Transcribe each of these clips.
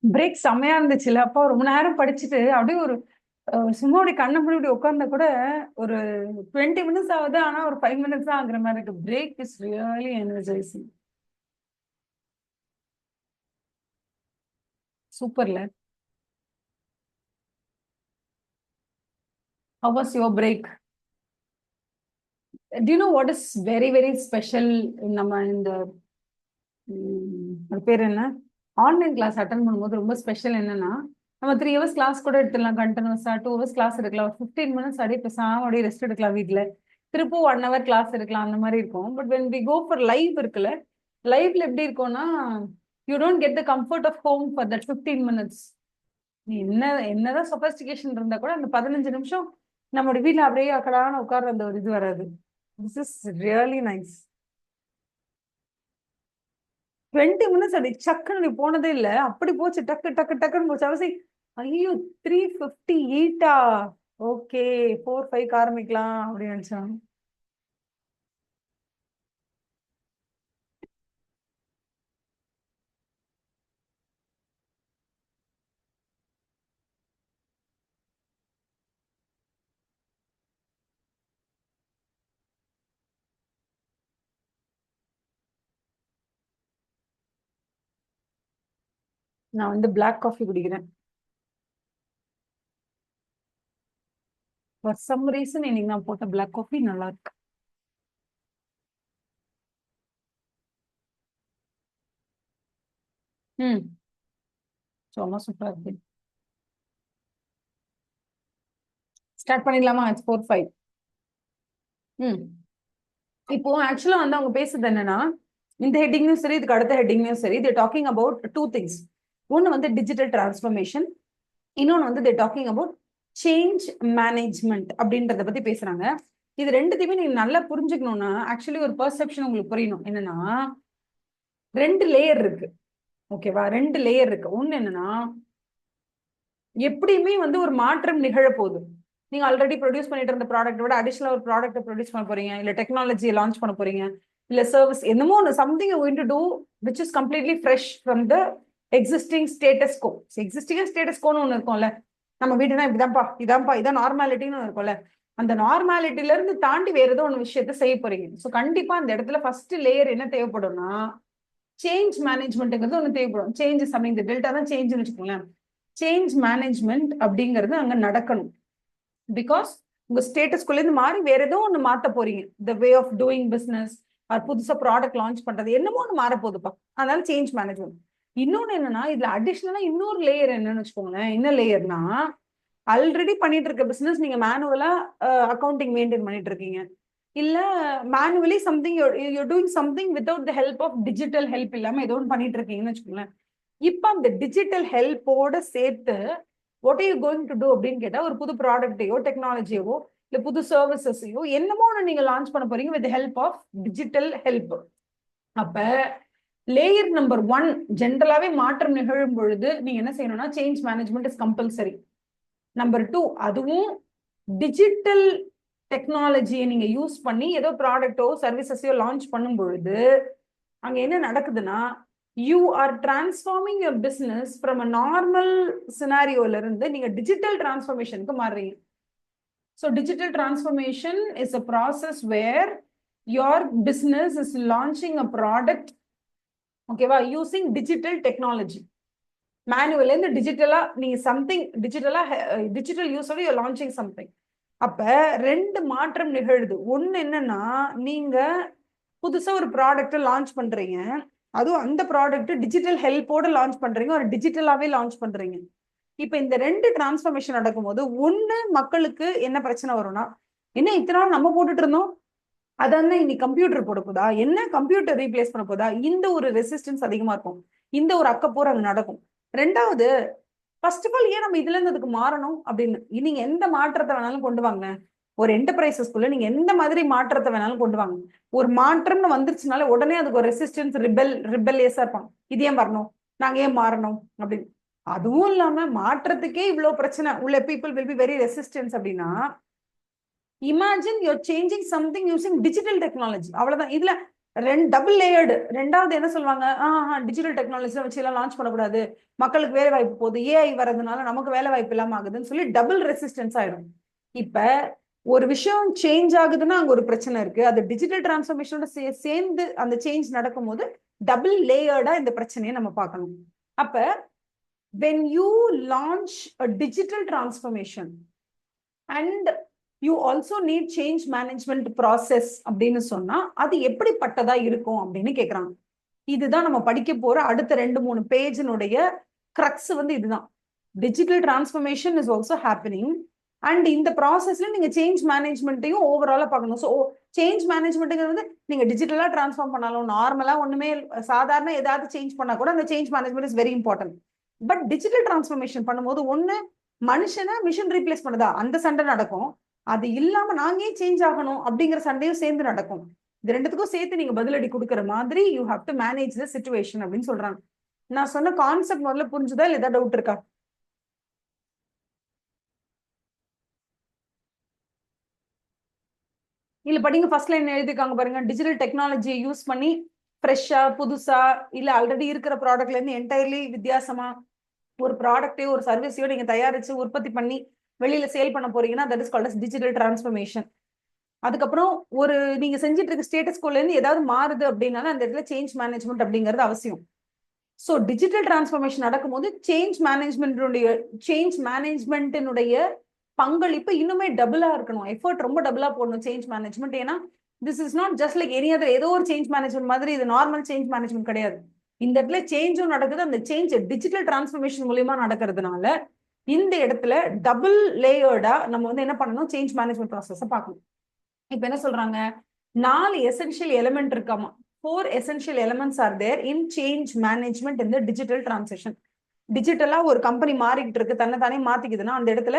Break செம்மையா இருந்துச்சுல்ல. அப்பா ரொம்ப நேரம் படிச்சுட்டு அப்படியே ஒரு சும்மா அப்படி கண்ண மூடி இப்படி உட்கார்ந்தா கூட ஒரு 20 மினிட்ஸ் ஆகுது. ஆனா ஒரு 5 மினிட்ஸ் தான் ஆகுற மாதிரி இருக்கு. Break is really energizing. சூப்பர்ல. How was your break? Do you know what is very very special? நம்ம இந்த அது பேர் என்ன, ஆன்லைன் கிளாஸ் அட்டன் பண்ணும்போது ரொம்ப ஸ்பெஷல் என்னன்னா, நம்ம 3 ஹவர்ஸ் கிளாஸ் கூட எடுத்துடலாம் கண்டினியூஸா. 2 ஹவர்ஸ் கிளாஸ் எடுக்கலாம். 15 மினிட்ஸ் அப்படியே பேசாம அப்படியே ரெஸ்ட் எடுக்கலாம் வீட்ல. திருப்பும் 1 ஹவர் கிளாஸ் எடுக்கலாம். அந்த மாதிரி இருக்கும். But when we go for live இருக்குல்ல, லைவ்ல எப்படி இருக்கும்னா, you don't get the comfort of home for that 15 minutes. நீ என்னதான் சொபஸ்டிகேஷன் இருந்தா கூட அந்த 15 நிமிஷம் நம்மளோட வீட்ல அப்படியே அக்கடான உட்கார்ற அந்த ஒரு இது வராது. This is really nice. 20 minutes அப்படி சக்குன்னு போனதே இல்ல. அப்படி போச்சு, டக்கு டக்கு டக்குன்னு போச்சு. அவசி ஐயோ 3:58 ஓகே 4:05 ஆரம்பிக்கலாம் அப்படின்னு நினைச்சேன். நான் வந்து பிளாக் காஃபி குடிக்கிறேன். ஃபார் சம் ரீசன் இன்னைக்கு நான் போட்ட பிளாக் காஃபி நல்லா இருக்கு. ம், சும்மா சூப்பரா இருக்கு. ஸ்டார்ட் பண்ணிடலாமா? இட்ஸ் 4:05. ம், இப்போ ஆக்சுவலா வந்து அவங்க பேசுறது என்னன்னா, இந்த ஹெட்டிங்கும் சரி இதுக்கு அடுத்த ஹெட்டிங்கும் சரி, தே டாக்கிங் அபவுட் டூ திங்ஸ். ஒன்னு வந்து டிஜிட்டல் டிரான்ஸ்ஃபர்மேஷன், இன்னொன்னு வந்து தே டாக்கிங் அபவுட் சேஞ்ச் மேனேஜ்மெண்ட் அப்படின்றத பத்தி பேசுறாங்க. இது ரெண்டுத்தையுமே நீங்க நல்லா புரிஞ்சுக்கணும்னா ஆக்சுவலி ஒரு பெர்செப்ஷன் உங்களுக்கு புரியணும். என்னன்னா, ரெண்டு லேயர் இருக்கு. ஓகேவா? ரெண்டு லேயர் இருக்கு. ஒண்ணு என்னன்னா, எப்படியுமே வந்து ஒரு மாற்றம் நிகழ போகுது. நீங்க ஆல்ரெடி ப்ரொடியூஸ் பண்ணிட்டு இருந்த ப்ராடக்ட் விட அடிஷனல் ஒரு ப்ராடக்ட் ப்ரொடியூஸ் பண்ண போறீங்க, இல்ல டெக்னாலஜியை லான்ச் பண்ண போறீங்க, இல்ல சர்வீஸ் என்னமோ ஒன்று something going to do which is completely fresh from the existing status quo. Existing status கோன்னு ஒன்று இருக்கும்ல, நம்ம வீடுனா இப்படிதான்ப்பா இதான்ப்பா இதான் நார்மாலிட்டின்னு ஒன்று இருக்கும்ல. அந்த நார்மாலிட்டில இருந்து தாண்டி வேற ஏதோ ஒன்று விஷயத்த செய்ய போறீங்க. ஸோ கண்டிப்பா அந்த இடத்துல ஃபர்ஸ்ட் லேயர் என்ன தேவைப்படும்னா, சேஞ்ச் மேனேஜ்மெண்ட்ங்கிறது ஒன்று தேவைப்படும். சேஞ்சஸ் அப்படிங்க டெல்டா தான் சேஞ்சுன்னு வச்சுக்கோங்களேன். சேஞ்ச் மேனேஜ்மெண்ட் அப்படிங்கிறது அங்க நடக்கணும். பிகாஸ் உங்க ஸ்டேட்டஸ்குள்ள இருந்து மாறி வேற ஏதோ ஒண்ணு மாத்த போறீங்க. த வே ஆஃப் டூயிங் பிசினஸ், புதுசா ப்ராடக்ட் லான்ச் பண்றது என்னமோ ஒண்ணு மாற போகுதுப்பா. அதனால சேஞ்ச் மேனேஜ்மெண்ட். இன்னொன்னு என்னன்னா, இதுல அடிஷனலா இன்னொரு லேயர் என்னன்னு வச்சுக்கோங்களேன். என்ன லேயர்னா, ஆல்ரெடி பண்ணிட்டு இருக்க பிசினஸ் நீங்க மேனுவலா அக்கௌண்டிங் மெயின்டைன் பண்ணிட்டு இருக்கீங்க, இல்ல manually something you doing something without the help of digital help இல்லாம ஏதோ ஒன்று பண்ணிட்டு இருக்கீங்கன்னு வச்சுக்கோங்களேன். இப்ப அந்த டிஜிட்டல் ஹெல்ப்போட சேர்த்து what are you going to do அப்படின்னு கேட்டா, ஒரு புது ப்ராடக்டையோ டெக்னாலஜியோ இல்ல புது சர்வீசஸையோ என்னமோ ஒன்று நீங்க லான்ச் பண்ண போறீங்க with help of digital help. அப்ப லேயர் நம்பர் 1 ஜென்ரலாவே மாற்றம் நிகழும் பொழுது நீங்க என்ன செய்யணும்னா, change management is compulsory. Number 2, அதுவும் டிஜிட்டல் டெக்னாலஜியை நீங்க யூஸ் பண்ணி ஏதோ ப்ராடக்டோ சர்வீசஸையோ லான்ச் பண்ணும் பொழுது அங்க என்ன நடக்குதுன்னா, you are transforming your business from a normal சினாரியோல இருந்து நீங்க டிஜிட்டல் டிரான்ஸ்ஃபர்மேஷனுக்கு மாறுறீங்க. So digital transformation is a process where your business is launching a product, ஓகேவா, யூசிங் டிஜிட்டல் டெக்னாலஜி. மேனுவல் இருந்து டிஜிட்டலா நீங்க சம்திங் டிஜிட்டலா டிஜிட்டல் யூஸோட யூ லான்ச்சிங் சம்திங். அப்ப ரெண்டு மாற்றம் நிகழுது. ஒன்னு என்னன்னா, நீங்க புதுசா ஒரு ப்ராடக்ட் லான்ச் பண்றீங்க, அதுவும் அந்த ப்ராடக்ட் டிஜிட்டல் ஹெல்ப்போட லான்ச் பண்றீங்க, ஒரு டிஜிட்டலாவே லான்ச் பண்றீங்க. இப்ப இந்த ரெண்டு டிரான்ஸ்ஃபர்மேஷன் நடக்கும்போது ஒண்ணு மக்களுக்கு என்ன பிரச்சனை வரும்னா, என்ன இத்தனை நாள் நம்ம போட்டுட்டு இருந்தோம், அதான் இன்னைக்கு கம்ப்யூட்டர் போட போதா, என்ன கம்ப்யூட்டர் ரீப்ளேஸ் பண்ண போதா, இந்த ஒரு ரெசிஸ்டன்ஸ் அதிகமா இருக்கும். இந்த ஒரு அக்கப்போர் அங்க நடக்கும். ரெண்டாவது, ஃபர்ஸ்ட் ஆஃப் ஆல் ஏன் நம்ம இதுல இருந்து அதுக்கு மாறணும் அப்படின்னு, நீங்க எந்த மாற்றத்தை வேணாலும் கொண்டு வாங்க. ஒரு என்டர்பிரைசஸ்குள்ள நீங்க எந்த மாதிரி மாற்றத்தை வேணாலும் கொண்டு வாங்க. ஒரு மாற்றம்னு வந்துருச்சுனால உடனே அதுக்கு ஒரு ரெசிஸ்டன்ஸ், ரிபெல்லியஸா இருப்பாங்க. இது ஏன் வரணும், நாங்க ஏன் மாறணும் அப்படின்னு. அதுவும் இல்லாம மாற்றத்துக்கே இவ்வளவு பிரச்சனை உள்ள people will be very resistance அப்படின்னா, imagine your changing something using digital technology. அவ்வளவுதான். இதுல டபுள் லேயர்டு. ரெண்டாவது என்ன சொல்லுவாங்க, டிஜிட்டல் டெக்னாலஜி வச்சு எல்லாம் லான்ச் பண்ணக்கூடாது, மக்களுக்கு வேலை வாய்ப்பு போகுது, ஏஐ வர்றதுனால நமக்கு வேலை வாய்ப்பு இல்லாம ஆகுதுன்னு சொல்லி டபுள் ரெசிஸ்டன்ஸ் ஆயிடும். இப்ப ஒரு விஷயம் சேஞ்ச் ஆகுதுன்னா அங்க ஒரு பிரச்சனை இருக்கு. அது டிஜிட்டல் டிரான்ஸ்ஃபர்மேஷனோட சேர்ந்து அந்த சேஞ்ச் நடக்கும்போது டபுள் லேயர்டா இந்த பிரச்சனையை நம்ம பார்க்கணும். அப்ப when you launch a digital transformation and you also need change management process அப்படின்னு சொன்னா அது எப்படிப்பட்டதா இருக்கும் அப்படின்னு கேக்குறாங்க. இதுதான் நம்ம படிக்க போற அடுத்த 2-3 பேஜினுடைய கிரக்ஸ் வந்து இதுதான். Digital transformation is also happening and இந்த ப்ராசஸ்ல நீங்க சேஞ்ச் மேனேஜ்மெண்ட்டையும் ஓவராலா பார்க்கணும். ஸோ சேஞ்ச் மேனேஜ்மெண்ட்டுங்கிறது வந்து நீங்க டிஜிட்டலா டிரான்ஸ்ஃபார்ம் பண்ணாலும் நார்மலா ஒண்ணுமே சாதாரண ஏதாவது சேஞ்ச் பண்ணா கூட அந்த change management is very important. But digital transformation பண்ணும்போது ஒண்ணு மனுஷனை மிஷின் ரீப்ளேஸ் பண்ணுதா அந்த சண்டை நடக்கும், அது இல்லாம நாங்க ஏன் சேஞ்ச் ஆகணும் அப்படிங்கிற சண்டையும் சேர்ந்து நடக்கும். இது ரெண்டுத்துக்கும் சேர்த்து நீங்க பதிலடி கொடுக்குற மாதிரி you have to manage the situation அப்படின்னு சொல்றாங்க. நான் சொன்ன கான்செப்ட் முதல்ல புரிஞ்சுதா இல்ல ஏதாவது டவுட் இருக்கா? இல்ல படிங்க, ஃபர்ஸ்ட் லைன் எழுதிருக்காங்க பாருங்க. டிஜிட்டல் டெக்னாலஜியை யூஸ் பண்ணி ஃப்ரெஷ்ஷா புதுசா இல்ல ஆல்ரெடி இருக்கிற ப்ராடக்ட்ல இருந்து என்டையர்லி வித்தியாசமா ஒரு ப்ராடக்டையோ ஒரு சர்வீஸையோ நீங்க தயாரிச்சு உற்பத்தி பண்ணி வெளியில சேல் பண்ண போறீங்கன்னா that is called as digital transformation. அதுக்கப்புறம் ஒரு நீங்க செஞ்சுட்டு இருக்க ஸ்டேட்டஸ் கோல இருந்து ஏதாவது மாறுது அப்படின்னாலும் அந்த இடத்துல சேஞ்ச் மேனேஜ்மெண்ட் அப்படிங்கிறது அவசியம். ஸோ டிஜிட்டல் டிரான்ஸ்ஃபர்மேஷன் நடக்கும்போது சேஞ்ச் மேனேஜ்மெண்ட்டினுடைய பங்களிப்பு இன்னுமே டபுளா இருக்கணும். எஃபர்ட் ரொம்ப டபுளா போடணும் சேஞ்ச் மேனேஜ்மெண்ட். ஏன்னா this is not just like any other ஏதோ ஒரு சேஞ்ச் மேனேஜ்மெண்ட் மாதிரி இது நார்மல் சேஞ்ச் மேனேஜ்மெண்ட் கிடையாது. இந்த இடத்துல சேஞ்சும் நடக்குது, அந்த சேஞ்ச் டிஜிட்டல் டிரான்ஸ்ஃபர்மேஷன் மூலியமா நடக்கிறதுனால இந்த இடத்துல டபுள் லேயர்டா நம்ம வந்து என்ன பண்ணணும், சேஞ்ச் மேனேஜ்மெண்ட் ப்ராசஸ் பார்க்கணும். இப்ப என்ன சொல்றாங்க, 4 எசென்ஷியல் எலிமெண்ட் இருக்காமா. 4 essential elements are there in change management in the digital transition. டிஜிட்டலா ஒரு கம்பெனி மாறிக்கிட்டு இருக்கு, தன்னைத்தானே மாத்திக்குதுன்னா அந்த இடத்துல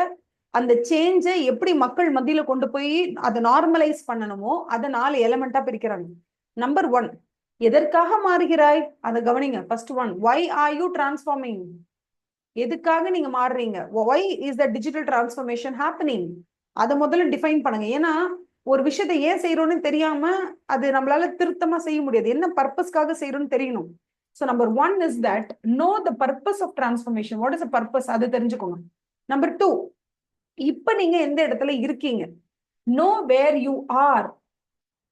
அந்த சேஞ்சை எப்படி மக்கள் மத்தியில கொண்டு போய் அதை நார்மலைஸ் பண்ணணுமோ அதை 4 எலிமெண்டா பிரிக்கிறாங்க. நம்பர் 1, எதற்காக மாறுகிறாய் அதை கவனிங்க. First one, why are you transforming? எதுக்காக நீங்க மாறுறீங்க? why is the digital transformation happening? அதை முதல்ல டிஃபைன் பண்ணுங்க. ஏன்னா ஒரு விஷயத்தை ஏன் செய்யறோம்னு தெரியாம அது நம்மளால திருத்தமா செய்ய முடியாது. என்ன பர்பஸ்க்காக செய்யறோம்னு தெரியணும். So number 1 is that no the purpose of transformation. What is a purpose, அது தெரிஞ்சுக்கோங்க. நம்பர் 2, இப்ப நீங்க எந்த இடத்துல இருக்கீங்க, நோ வேர் யூ ஆர்.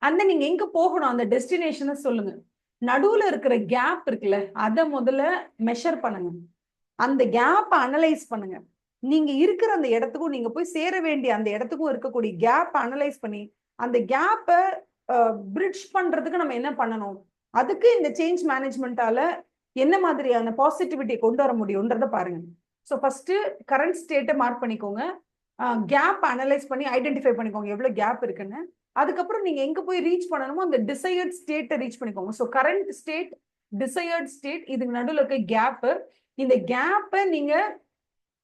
அந்த நீங்க எங்க போகணும் அந்த டெஸ்டினேஷனை சொல்லுங்க. நடுவுல இருக்கிற கேப் இருக்குல்ல அதை முதல்ல மெஷர் பண்ணுங்க. அந்த கேப்பை அனலைஸ் பண்ணுங்க. நீங்க இருக்கிற அந்த இடத்துக்கும் நீங்க போய் சேர வேண்டிய அந்த இடத்துக்கும் இருக்கக்கூடிய கேப் அனலைஸ் பண்ணி அந்த கேப்பை பிரிட்ஜ் பண்றதுக்கு நம்ம என்ன பண்ணணும், அதுக்கு இந்த சேஞ்ச் மேனேஜ்மெண்டால என்ன மாதிரியான பாசிட்டிவிட்டியை கொண்டு வர முடியும்ன்றத பாருங்க. ஸோ ஃபர்ஸ்ட் கரண்ட் ஸ்டேட்டை மார்க் பண்ணிக்கோங்க, கேப் அனலைஸ் பண்ணி ஐடென்டிஃபை பண்ணிக்கோங்க எவ்வளவு கேப் இருக்குன்னு. அதுக்கப்புறம் நீங்க எங்க போய் ரீச் பண்ணணுமோ அந்த டிசையர்ட் ஸ்டேட்டை ரீச் பண்ணிக்கோங்க. So current state, desired state, இதுக்கு நடுவில் இருக்க கேப். இந்த கேப்பை நீங்க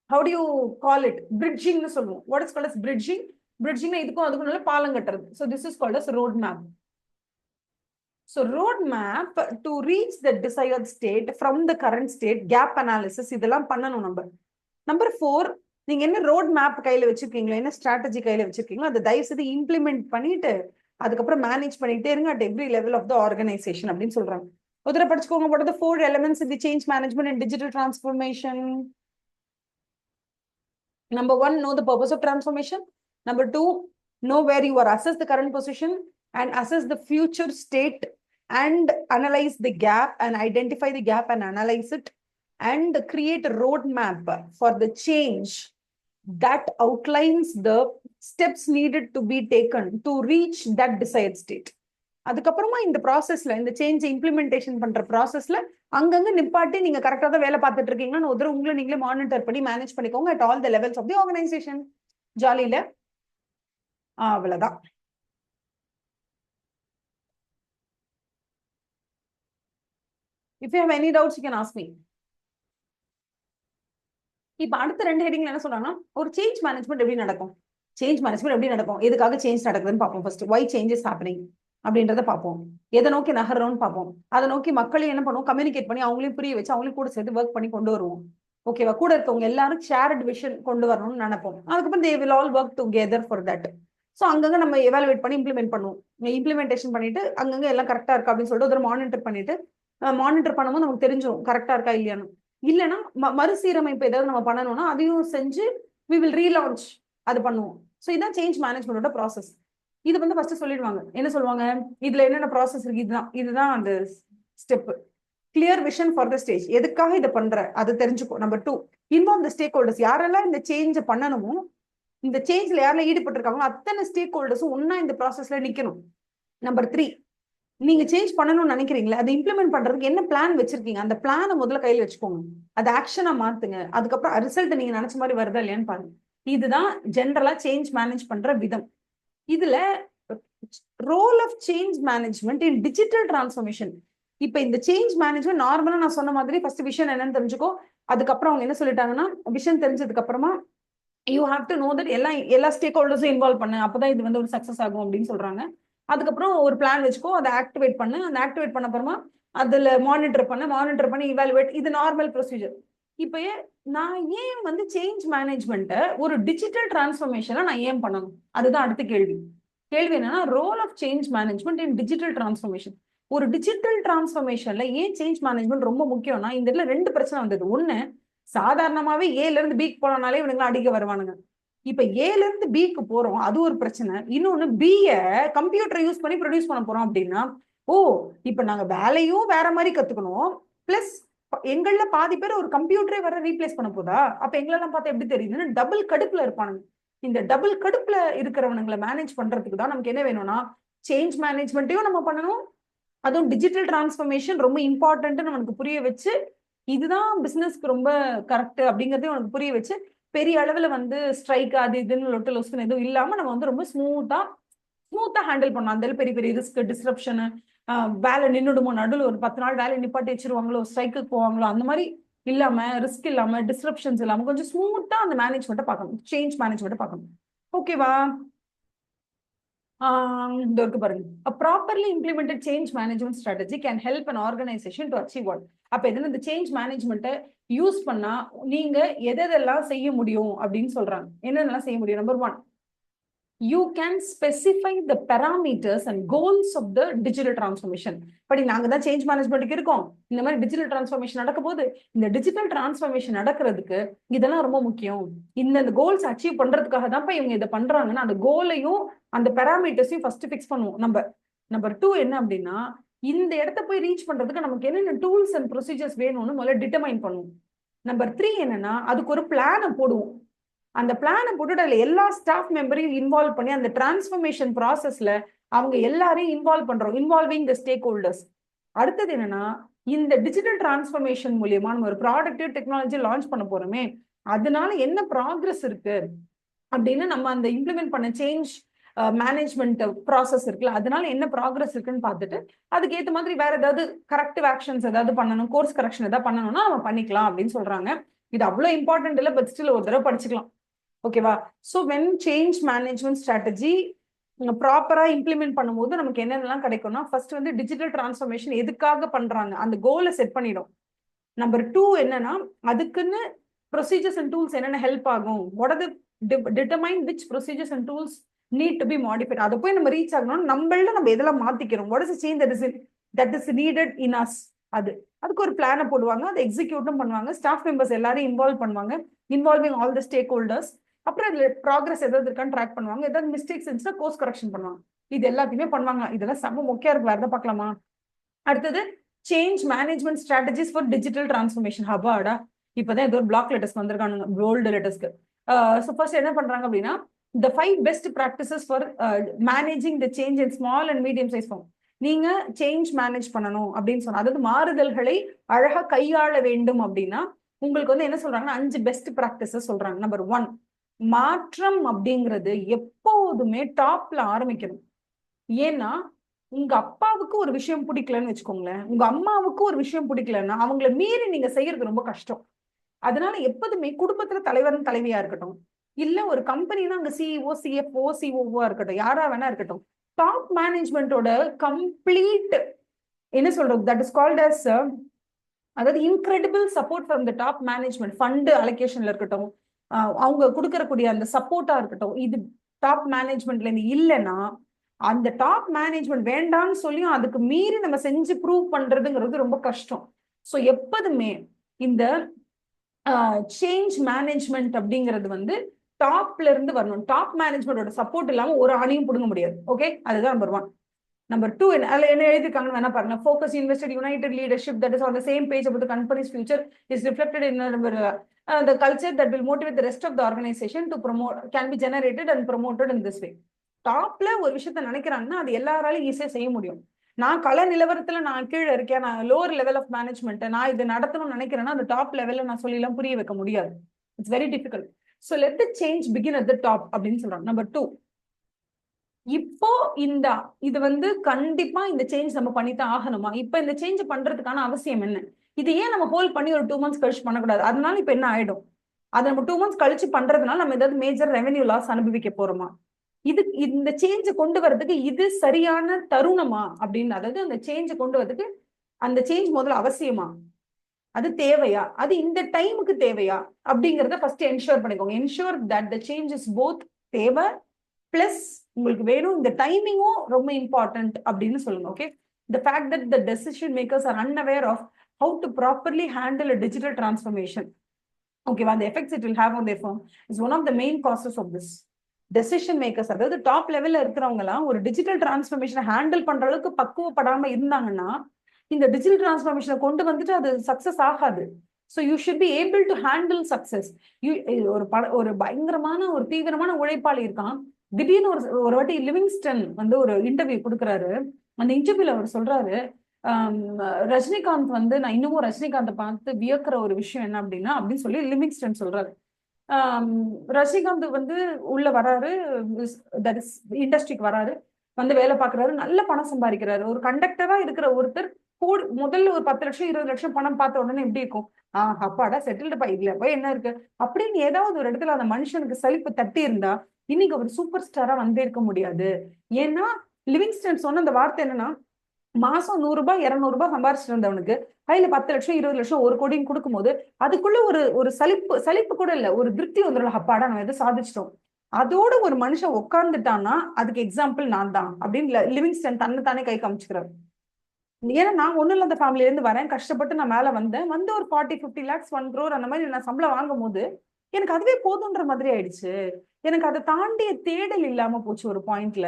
how do you call it, bridging னு சொல்லுவோம். what is called as bridging? bridging இதுக்கும் அதுக்கும் நல்ல பாலம் கட்டுறது. so this is called as road map. so road map to reach the desired state from the current state, gap analysis இதெல்லாம் பண்ணணும் நம்ம. நம்பர் 4, நீங்க என்ன ரோட் மேப் கையில வச்சிருக்கீங்களா, என்ன ஸ்ட்ராட்டஜி கையில வச்சிருக்கீங்களோ அதை தயவு செய்து இம்ப்ளிமெண்ட் பண்ணிட்டு அதுக்கப்புறம் மேனேஜ் பண்ணிட்டே இருங்க at every level of the organization அப்படின்னு சொல்றாங்க. ஒரு தடவை படிச்சுக்கோங்க. what are the 4 elements in the change management and digital transformation? Number 1, know the purpose of transformation. Number 2, know where you are, assess the current position and assess the future state and analyze the gap and identify the gap and analyze it and create a roadmap for the change that outlines the steps needed to be taken to reach that desired state. அதுக்கப்புறமா இந்த ப்ராசஸ்ல இந்த change implementation பண்ற ப்ராசஸ்ல அங்கங்க நிப்பாட்டி நீங்க கரெக்டா தான் வேலை பார்த்துட்டு இருக்கீங்கன்னு ஒரு உங்களை நீங்களே மானிட்டர் பண்ணி மேனேஜ் பண்ணிக்கோங்க at all the levels of the organization. ஜாலியில அவ்வளவுதான். if you have any doubts you can ask me. இப்ப அடுத்த 2 ஹெட்டிங்ல என்ன சொல்றாங்கன்னா ஒரு சேஞ்ச் மேனேஜ்மெண்ட் எப்படி நடக்கும், சேஞ்ச் மேனேஜ்மெண்ட் எப்படி நடக்கும், எதுக்காக சேஞ்ச் நடக்குதுன்னு பார்ப்போம். First why change is happening அப்படின்றத பார்ப்போம். எதை நோக்கி நகர்றோம்னு பார்ப்போம். அதை நோக்கி மக்களையும் என்ன பண்ணுவோம், கம்யூனிகேட் பண்ணி அவங்களையும் புரிய வச்சு அவங்களையும் கூட சேர்த்து ஒர்க் பண்ணி கொண்டு வருவோம். ஓகேவா, கூட இருக்கவங்க எல்லாரும் ஷேர்ட் விஷன் கொண்டு வரணும்னு நினைப்போம். அதுக்கப்புறம் they will all work together for that. So அங்கங்க நம்ம எவாலுவேட் பண்ணி இம்ப்ளிமெண்ட் பண்ணுவோம். இம்ப்ளிமெண்டேஷன் பண்ணிட்டு அங்கங்க எல்லாம் கரெக்டா இருக்கா அப்படின்னு சொல்லிட்டு ஒரு மானிட்டர் பண்ணிட்டு மானிட்டர் பண்ணும்போது நமக்கு தெரிஞ்சிடும் கரெக்டா இருக்கா இல்லையான்னு. இல்லைன்னா மறுசீரமைப்பு ஏதாவது நம்ம பண்ணணும்னா அதையும் செஞ்சு வி வில் ரீலான்ச் அது பண்ணுவோம். ஸோ இதான் சேஞ்ச் மேனேஜ்மெண்டோட ப்ராசஸ். இது வந்து ஃபர்ஸ்ட் சொல்லிடுவாங்க. என்ன சொல்லுவாங்க, இதுல என்னென்ன ப்ராசஸ் இருக்கு, இதுதான் அந்த step. Clear vision for the stage, எதுக்காக இதை பண்ற அது தெரிஞ்சுக்கோ. நம்பர் 2, இன்வால்வ் த ஸ்டேக் ஹோல்டர்ஸ். யாரெல்லாம் இந்த சேஞ்சை பண்ணணுமோ, இந்த சேஞ்ச்ல யாரெல்லாம் ஈடுபட்டிருக்காங்களோ அத்தனை ஸ்டேக் ஹோல்டர்ஸும் ஒன்னா இந்த ப்ராசஸ்ல நிக்கணும். நம்பர் 3, நீங்க சேஞ்ச் பண்ணணும்னு நினைக்கிறீங்களா, அதை இம்ப்ளிமெண்ட் பண்றதுக்கு என்ன பிளான் வச்சிருக்கீங்க, அந்த பிளானை முதல்ல கையில் வச்சுக்கோங்க. அது ஆக்ஷனா மாத்துங்க. அதுக்கப்புறம் ரிசல்ட் நீங்க நினைச்ச மாதிரி வருதா இல்லையான்னு பாருங்க. இதுதான் ஜென்ரலா சேஞ்ச் மேனேஜ் பண்ற விதம். இதுல role of change management in digital transformation. இப்ப இந்த சேஞ்ச் மேனேஜ்மெண்ட் நார்மலா நான் சொன்ன மாதிரி ஃபர்ஸ்ட் விஷன் என்னன்னு தெரிஞ்சுக்கோ. அதுக்கப்புறம் அவங்க என்ன சொல்லிட்டாங்கன்னா, விஷன் தெரிஞ்சதுக்கு அப்புறமா you have to know that எல்லா ஸ்டேக் ஹோல்டர்ஸும் இன்வால்வ் பண்ணு, அப்பதான் இது வந்து ஒரு சக்சஸ் ஆகும் அப்படின்னு சொல்றாங்க. அதுக்கப்புறம் ஒரு பிளான் வச்சுக்கோ, அதை ஆக்டிவேட் பண்ணு. அந்த ஆக்டிவேட் பண்ண அப்புறமா அதுல மானிட்டர் பண்ணி இவாலுவேட். இது நார்மல் ப்ரொசீஜர். இப்ப நான் ஏன் வந்து சேஞ்ச் மேனேஜ்மெண்ட்டை ஒரு டிஜிட்டல் டிரான்ஸ்ஃபர்மேஷனா நான் ஏன் பண்ணணும், அதுதான் அடுத்த கேள்வி. என்னன்னா, role of change management in digital transformation. ஒரு டிஜிட்டல் டிரான்ஸ்ஃபர்மேஷன்ல ஏன் சேஞ்ச் மேனேஜ்மெண்ட் ரொம்ப முக்கியம்னா, இந்த இடத்துல 2 பிரச்சனை வந்தது. ஒண்ணு, சாதாரணமாவே ஏல இருந்து பிக்கு போனாலே இவனுங்க அடிக்க வருவானுங்க. இப்ப ஏல இருந்து பிக்கு போறோம், அது ஒரு பிரச்சனை. இன்னொன்னு, பிய கம்ப்யூட்டர் யூஸ் பண்ணி ப்ரொடியூஸ் பண்ண போறோம் அப்படின்னா, ஓ இப்ப நாங்க வேலையும் வேற மாதிரி கத்துக்கணும், பிளஸ் எங்கள பாதி பேர் ஒரு கம்ப்யூட்டரே வர ரீப்ளேஸ் பண்ண போதா, அப்ப எங்களெல்லாம் பார்த்தா எப்படி தெரியுதுன்னு டபுள் கடுப்புல இருப்பானுங்க. இந்த டபுள் கடுப்புல இருக்கிறவனுங்களை மேனேஜ் பண்றதுக்கு தான் நமக்கு என்ன வேணும்னா, சேஞ்ச் மேனேஜ்மெண்ட்டையும் நம்ம பண்ணணும், அதுவும் டிஜிட்டல் டிரான்ஸ்ஃபர்மேஷன் ரொம்ப இம்பார்ட்டன்ட் நமக்கு புரிய வச்சு, இதுதான் பிசினஸ்க்கு ரொம்ப கரெக்ட் அப்படிங்கறதையும் உனக்கு புரிய வச்சு, பெரிய அளவுல வந்து ஸ்ட்ரைக் அது இதுன்னு லொட்டு லொஸ்ன்னு எதுவும் இல்லாம நம்ம வந்து ரொம்ப ஸ்மூத்தா ஹேண்டில் பண்ணலாம். அந்த பெரிய பெரிய ரிஸ்க், டிஸ்ரப்ஷன், வேலை நின்றுடுமோ, நடுவில் ஒரு 10 நாள் வேலை நிப்பாட்டி வச்சிருவாங்களோ, ஸ்ட்ரைக்கு போவாங்களோ, அந்த மாதிரி இல்லாம, ரிஸ்க் இல்லாம, டிஸ்ரப்ஷன்ஸ் இல்லாம கொஞ்சம் ஸ்மூத்தா அந்த மேனேஜ்மெண்ட்டை பார்க்கணும், சேஞ்ச் மேனேஜ்மெண்ட்டை பார்க்கணும். ஓகேவா? இந்த இருக்கு பாருங்க. A properly implemented change management strategy can help an organization to achieve what? அப்ப இதுல இந்த சேஞ்ச் மேனேஜ்மெண்ட்டை யூஸ் பண்ணா நீங்க எதெல்லாம் செய்ய முடியும் அப்படின்னு சொல்றாங்க. என்னென்னலாம் செய்ய முடியும்? Number 1, you can specify the parameters and goals of the digital transformation. படி நாங்க தான் சேஞ்ச் மேனேஜ்மெண்ட்டுக்கு இருக்கோம், இந்த மாதிரி டிஜிட்டல் டிரான்ஸ்ஃபர்மேஷன் நடக்க போது, இந்த டிஜிட்டல் டிரான்ஸ்ஃபர்மேஷன் நடக்கிறதுக்கு இதெல்லாம் ரொம்ப முக்கியம், இந்த கோல்ஸ் அச்சீவ் பண்றதுக்காக தான் இவங்க இதை பண்றாங்கன்னா அந்த கோலையும் அந்த பேராமீட்டர்ஸையும் ஃபர்ஸ்ட் ஃபிக்ஸ் பண்ணுவோம். நம்பர் 2 என்ன அப்படின்னா, இந்த இடத்த போய் ரீச் பண்றதுக்கு நமக்கு என்னென்ன டூல்ஸ் அண்ட் ப்ரொசீஜர்ஸ் வேணும்னு முதல்ல டிட்டர்மைன் பண்ணுவோம். நம்பர் 3 என்னன்னா, அதுக்கு ஒரு பிளானை போடுவோம். அந்த பிளானை போட்டுட்டு அதுல எல்லா ஸ்டாஃப் மெம்பரையும் இன்வால்வ் பண்ணி அந்த டிரான்ஸ்ஃபர்மேஷன் ப்ராசஸ்ல அவங்க எல்லாரையும் இன்வால்வ் பண்றோம், இன்வால்விங் த ஸ்டேக் ஹோல்டர்ஸ். அடுத்தது என்னன்னா, இந்த டிஜிட்டல் டிரான்ஸ்ஃபர்மேஷன் மூலியமா நம்ம ஒரு ப்ராடக்ட் டெக்னாலஜி லான்ச் பண்ண போறோமே, அதனால என்ன ப்ராக்ரஸ் இருக்கு அப்படின்னு நம்ம அந்த இம்ப்ளிமெண்ட் பண்ண சேஞ்ச் மேனேஜ்மெண்ட் ப்ராசஸ் இருக்குல்ல, அதனால என்ன ப்ராக்ரஸ் இருக்குன்னு பார்த்துட்டு அதுக்கு ஏற்ற மாதிரி வேற ஏதாவது கரெக்டிவ் ஆக்ஷன்ஸ் ஏதாவது பண்ணணும், கோர்ஸ் கரெக்ஷன் ஏதாவது பண்ணணும்னா நம்ம பண்ணிக்கலாம் அப்படின்னு சொல்றாங்க. இது அவ்வளவு இம்பார்ட்டன்ட் இல்லை, பட் ஸ்டில் ஒரு தடவை படிச்சுக்கலாம். ஓகேவா? So when change management strategy ப்ராப்பரா இம்ப்ளிமெண்ட் பண்ணும்போது நமக்கு என்னென்னலாம் கிடைக்கும்னா, ஃபர்ஸ்ட் வந்து டிஜிட்டல் டிரான்ஸ்ஃபர்மேஷன் எதுக்காக பண்றாங்க அந்த கோலை செட் பண்ணிடும். நம்பர் 2 என்னன்னா, அதுக்குன்னு ப்ரொசீஜர்ஸ் அண்ட் டூல்ஸ் என்னென்ன ஹெல்ப் ஆகும், what are the determine which procedures and tools need to be modified. அதை போய் நம்ம ரீச் ஆகணும், நம்ம எதெல்லாம் மாத்திக்கிறோம், what is the change that is needed in us. அதுக்கு ஒரு பிளானை போடுவாங்க, அதை எக்ஸிக்யூட்டும் பண்ணுவாங்க, ஸ்டாஃப் மெம்பர்ஸ் எல்லாரையும் இன்வால்வ் பண்ணுவாங்க, involving all the stakeholders. அப்புறம் இதுல ப்ராக்ரஸ் ஏதாவது இருக்கான்னு ட்ராக் பண்ணுவாங்க, ஏதாவது மிஸ்டேக்ஸ் இருந்துச்சுன்னா கோர்ஸ் கரெக்ஷன் பண்ணுவாங்க. இது எல்லாத்தையுமே பண்ணுவாங்க. இதெல்லாம் செம்ம முக்கியம் இருக்கு, வேற பார்க்கலாமா? அடுத்தது change management strategies for digital transformation. ஹபாடா, இப்பதான் ஏதோ ஒரு பிளாக் லெட்டர்ஸ் வந்திருக்கானுங்க, போல்டு லெட்டர்ஸ்க்கு. ஸோ ஃபர்ஸ்ட் என்ன பண்றாங்க அப்படின்னா, the 5 best practices for managing the change in small and medium size firm. நீங்க சேஞ்ச் மேனேஜ் பண்ணணும் அப்படின்னு சொன்னா, அதாவது மாறுதல்களை அழகா கையாள வேண்டும் அப்படின்னா உங்களுக்கு வந்து என்ன சொல்றாங்கன்னா 5 பெஸ்ட் பிராக்டிசஸ் சொல்றாங்க. நம்பர் 1, மாற்றம் அப்படிங்கிறது எப்போதுமே டாப்ல ஆரம்பிக்கணும். ஏன்னா உங்க அப்பாவுக்கு ஒரு விஷயம் பிடிக்கலன்னு வச்சுக்கோங்களேன், உங்க அம்மாவுக்கு ஒரு விஷயம் பிடிக்கலன்னா அவங்களை மீறி நீங்க செய்யறது ரொம்ப கஷ்டம். அதனால எப்போதுமே குடும்பத்துல தலைவரும் தலைவியா இருக்கட்டும், இல்ல ஒரு கம்பெனினா அங்க சிஇஓ, சிஎஃப்ஓ, சிஓஓ இருக்கட்டும், யாரா வேணா இருக்கட்டும், டாப் மேனேஜ்மெண்டோட கம்ப்ளீட் என்ன சொல்றது, தட் இஸ் கால்ட் அஸ், அதாவது incredible support from the top management. Fund அலோகேஷன்ல இருக்கட்டும், அவங்க கொடுக்கறக்கூடிய அந்த சப்போர்ட்டா இருக்கட்டும், இது டாப் மேனேஜ்மெண்ட்ல இருந்து இல்லைன்னா அந்த டாப் மேனேஜ்மெண்ட் வேண்டாம்னு சொல்லியும் அதுக்கு மீறி நம்ம செஞ்சு ப்ரூவ் பண்றதுங்கிறது ரொம்ப கஷ்டம். ஸோ எப்போதுமே இந்த சேஞ்ச் மேனேஜ்மெண்ட் அப்படிங்கிறது வந்து டாப்ல இருந்து வரணும். டாப் மேனேஜ்மெண்டோட சப்போர்ட் இல்லாம ஒரு ஆணையும் பிடுங்க முடியாது. ஓகே, அதுதான் நம்பர் 1. நம்பர் 2, அதுல என்ன எழுதிருக்காங்கன்னு வேணா பாருங்க. Focus invested United leadership that is on the same page about the companies future is reflected in the culture that will motivate the rest of the organization to promote can be generated and promoted in this way. டாப்ல ஒரு விஷயத்த நினைக்கிறாங்கன்னா அது எல்லாராலையும் ஈஸியா செய்ய முடியும். நான் கள நிலவரத்துல நான் கீழே இருக்கேன், நான் லோவர் லெவல் ஆஃப் மேனேஜ்மெண்ட், நான் இதை நடத்தணும்னு நினைக்கிறேன்னா அந்த டாப் லெவல்ல நான் சொல்லி எல்லாம் புரிய வைக்க முடியாது. It's very difficult. So let the change begin at the top அப்படின்னு சொல்றாங்க. நம்பர் 2, இப்போ இது வந்து கண்டிப்பா இந்த சேஞ்ச் நம்ம பண்ணித்தான் ஆகணுமா? இப்ப இந்த சேஞ்ச் பண்றதுக்கான அவசியம் என்ன? இது ஏன் நம்ம ஹோல்ட் பண்ணி ஒரு 2 months கழிச்சு பண்ணக்கூடாது? அதனால இப்ப என்ன ஆயிடும்? அதை நம்ம 2 months கழிச்சு பண்றதுனால நம்ம ஏதாவது மேஜர் ரெவென்யூ லாஸ் அனுபவிக்க போறோமா? இந்த சேஞ்சை கொண்டு வரதுக்கு இது சரியான தருணமா அப்படின்னு, அதாவது அந்த சேஞ்சை கொண்டு வரதுக்கு அந்த சேஞ்ச் முதல்ல அவசியமா, அது தேவையா, அது இந்த டைமுக்கு தேவையா அப்படிங்கறத ஃபர்ஸ்ட் என்ஷூர் பண்ணிக்கோங்க. Ensure that the change is both தேவை பிளஸ் உங்களுக்கு வேணும், இந்த டைமிங்கும் ரொம்ப இம்பார்ட்டன்ட் அப்படின்னு சொல்லுங்க. Okay, the fact that the decision makers are unaware of how to properly handle a digital transformation, okay, the effects it will have on their firm is one of the main causes of this. Decision makers, அதாவது top லெவல்ல இருக்கிறவங்க எல்லாம் ஒரு digital டிரான்ஸ்ஃபர்மேஷனை handle பண்ற அளவுக்கு பக்குவப்படாம இருந்தாங்கன்னா இந்த digital டிரான்ஸ்ஃபர்மேஷனை கொண்டு வந்துட்டு அது சக்சஸ் ஆகாது. So you should be able to handle success. ஒரு பயங்கரமான ஒரு தீவிரமான உழைப்பாளி இருக்கான். திடீர்னு ஒரு வாட்டி லிவிங்ஸ்டன் வந்து ஒரு இன்டர்வியூ கொடுக்குறாரு. அந்த இன்டர்வியூல அவர் சொல்றாரு, ரஜினிகாந்த் வந்து நான் இன்னமும் ரஜினிகாந்தை பார்த்து வியக்கிற ஒரு விஷயம் என்ன அப்படின்னா அப்படின்னு சொல்லி லிவிங்ஸ்டன் சொல்றாரு. ரஜினிகாந்த் வந்து உள்ள வராரு, தட் இஸ் இண்டஸ்ட்ரிக்கு வராரு, வந்து வேலை பார்க்கறாரு, நல்ல பணம் சம்பாதிக்கிறாரு. ஒரு கண்டக்டரா இருக்கிற ஒருத்தர் முதல்ல ஒரு 10 லட்சம் 20 லட்சம் பணம் பார்த்த உடனே எப்படி இருக்கும்? அப்பாடா செட்டில்டுப்பா, இதுல போய் என்ன இருக்கு அப்படின்னு ஏதாவது ஒரு இடத்துல அந்த மனுஷனுக்கு சலிப்பு தட்டி இருந்தா இன்னைக்கு அவர் சூப்பர் ஸ்டாரா வந்தே இருக்க முடியாது. ஏன்னா லிவிங்ஸ்டன் சொன்ன அந்த வார்த்தை என்னன்னா, மாசம் 100 ரூபாய் 200 ரூபாய் சம்பாரிச்சிட்டு இருந்தவனுக்கு கையில 10 லட்சம் 20 லட்சம் 1 கோடின்னு கொடுக்கும் போது அதுக்குள்ள ஒரு சலிப்பு கூட இல்ல, ஒரு திருப்தி வந்துடும். அப்பாடா நம்ம எதை சாதிச்சிட்டோம். அதோட ஒரு மனுஷன் உட்கார்ந்துட்டான்னா அதுக்கு எக்ஸாம்பிள் நான் தான் அப்படின்னு லிவிங்ஸ்டன் தன்னைத்தானே கை காமிச்சுக்கிறாரு. ஏன்னா நான் ஒண்ணும் இல்லாத ஃபேமிலில இருந்து வரேன், கஷ்டப்பட்டு நான் மேல வந்தேன், வந்து ஒரு 40-50 lakhs 1 crore அந்த மாதிரி நான் சம்பளம் வாங்கும் போது எனக்கு அதுவே போதுன்ற மாதிரி ஆயிடுச்சு. எனக்கு அதை தாண்டிய தேடல் இல்லாம போச்சு ஒரு பாயிண்ட்ல.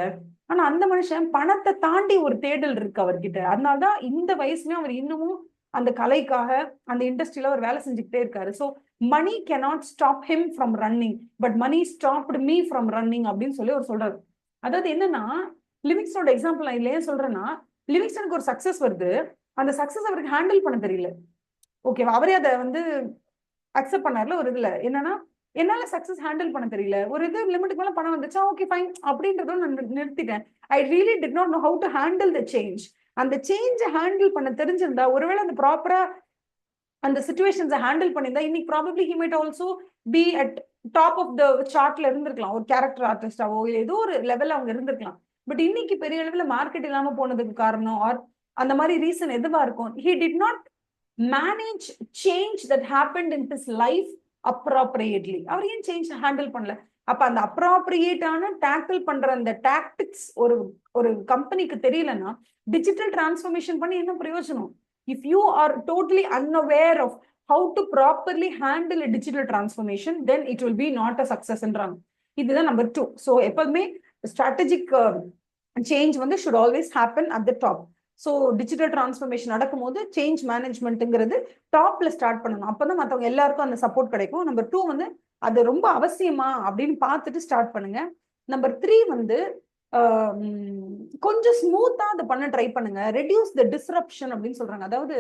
ஆனா அந்த மனுஷன் பணத்தை தாண்டி ஒரு தேடல் இருக்கு அவர்கிட்ட. அதனாலதான் இந்த வயசுலயும் அவர் இன்னமும் அந்த கலைக்காக அந்த இண்டஸ்ட்ரியில அவர் வேலை செஞ்சுக்கிட்டே இருக்காரு. So money cannot stop him from running but money stopped me from running அப்படின்னு சொல்லி அவர் சொல்றாரு. அதாவது என்னன்னா, லிவிங்ஸ்டனோட எக்ஸாம்பிள் நான் இல்லையே சொல்றேன்னா, லிவிங்ஸ்டனுக்கு ஒரு சக்சஸ் வருது, அந்த சக்சஸ் அவருக்கு ஹேண்டில் பண்ண தெரியல. ஓகேவா, அவரே அதை வந்து அக்செப்ட் பண்ணார்ல ஒரு இதுல, என்னன்னா என்னால சக்சஸ் ஹேண்டில் பண்ண தெரியல, ஒரு இது லிமிட்டுக்கு மேல பணம் வந்துச்சா ஓகே ஃபைன் அப்படின்றத நான் நிறுத்திட்டேன். I really did not know how to handle the change. அந்த சேஞ்சை ஹேண்டில் பண்ண தெரிஞ்சிருந்தா, ஒருவேளை அந்த ப்ராப்பரா அந்த சிச்சுவேஷன்ஸை ஹேண்டில் பண்ணியிருந்தா இன்னைக்கு probably he might also be at top of the சார்ட்ல இருந்திருக்கலாம். ஒரு கேரக்டர் ஆர்டிஸ்டாவோ இல்லை ஏதோ ஒரு லெவல்ல அவங்க இருந்திருக்கலாம். பட் இன்னைக்கு பெரிய அளவுல மார்க்கெட் இல்லாம போனதுக்கு காரணம் ஆர் அந்த மாதிரி ரீசன் எதுவா இருக்கும்? He did not manage change that happened in his life appropriately. அவர் ஏன் சேஞ்ச் ஹேண்டில் பண்ணல? அப்ப அந்த அப்ராப்ரியேட்டான டேக்கிள் பண்ற அந்த டாக்டிக்ஸ் ஒரு கம்பெனிக்கு தெரியலன்னா டிஜிட்டல் டிரான்ஸ்ஃபர்மேஷன் பண்ணி என்ன பிரயோஜனம்? If you are totally unaware of how to properly handle digital transformation then it will be not a சக்சஸ்ன்றாங்க. இதுதான் நம்பர் 2. ஸோ எப்பவுமே ஸ்ட்ராட்டஜிக் சேஞ்ச் வந்து should always happen at the top. So digital transformation நடக்கும்போது change மேனேஜ்மெண்ட்டுங்கிறது டாப்ல start பண்ணணும். அப்பதான் மற்றவங்க எல்லாருக்கும் அந்த சப்போர்ட் கிடைக்கும். நம்பர் 2 வந்து அது ரொம்ப அவசியமா அப்படின்னு பார்த்துட்டு ஸ்டார்ட் பண்ணுங்க. நம்பர் 3 வந்து கொஞ்சம் ஸ்மூத்தா அதை பண்ண ட்ரை பண்ணுங்க. ரெடியூஸ் த டிஸ்ரப்ஷன் அப்படின்னு சொல்றாங்க. அதாவது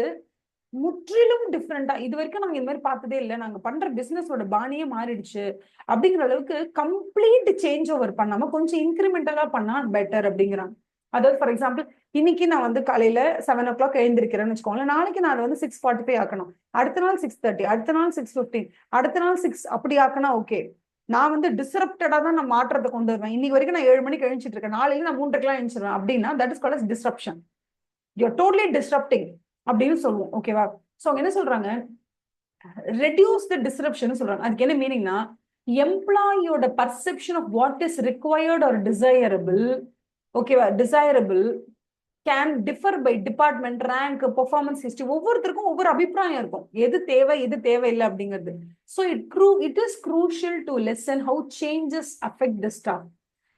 முற்றிலும் டிஃப்ரெண்டா, இது வரைக்கும் நாங்க இந்த மாதிரி பார்த்ததே இல்லை, நாங்க பண்ற பிசினஸோட பாணியே மாறிடுச்சு அப்படிங்கிற அளவுக்கு கம்ப்ளீட் சேஞ்ச் ஓவர் பண்ணாம கொஞ்சம் இன்க்ரிமெண்டலா பண்ணா பெட்டர் அப்படிங்கிறாங்க. அதாவது ஃபார் எக்ஸாம்பிள், இன்னைக்கு நான் வந்து காலையில 7 o'clock எழுந்திருக்கிறேன்னு வச்சுக்கோங்களேன், நாளைக்கு நான் வந்து 6:45 ஆக்கணும், அடுத்த நாள் 6:30, அடுத்த நாள் 6:15, அடுத்த நாள் 6 அப்படி ஆக்கனா ஓகே. நான் வந்து டிஸ்ரப்டடா தான் நான் மாற்றத்தை கொண்டு வருவேன். இன்னைக்கு வரைக்கும் நான் 7 மணிக்கு எழுந்திட்டு இருக்கேன், நாளைக்கு நான் 3:00 எழுந்திருவேன் அப்படின்னா that is called as disruption. You're totally disrupting அப்படின்னு சொல்லுவோம். ஓகேவா? ஸோ அவங்க என்ன சொல்றாங்க, ரெடியூஸ் த டிஸ்ரப்ஷன் சொல்றாங்க. அதுக்கு என்ன மீனிங்னா, எம்ப்ளாயியோட perception of what is required or desirable, ஓகேவா, desirable can differ by department, rank, performance history. ஒவ்வொருத்தருக்கும் ஒவ்வொரு அபிப்பிராயம் இருக்கும், எது தேவை எது தேவையில்லை அப்படிங்கிறது. So it is crucial to listen how changes affect the staff.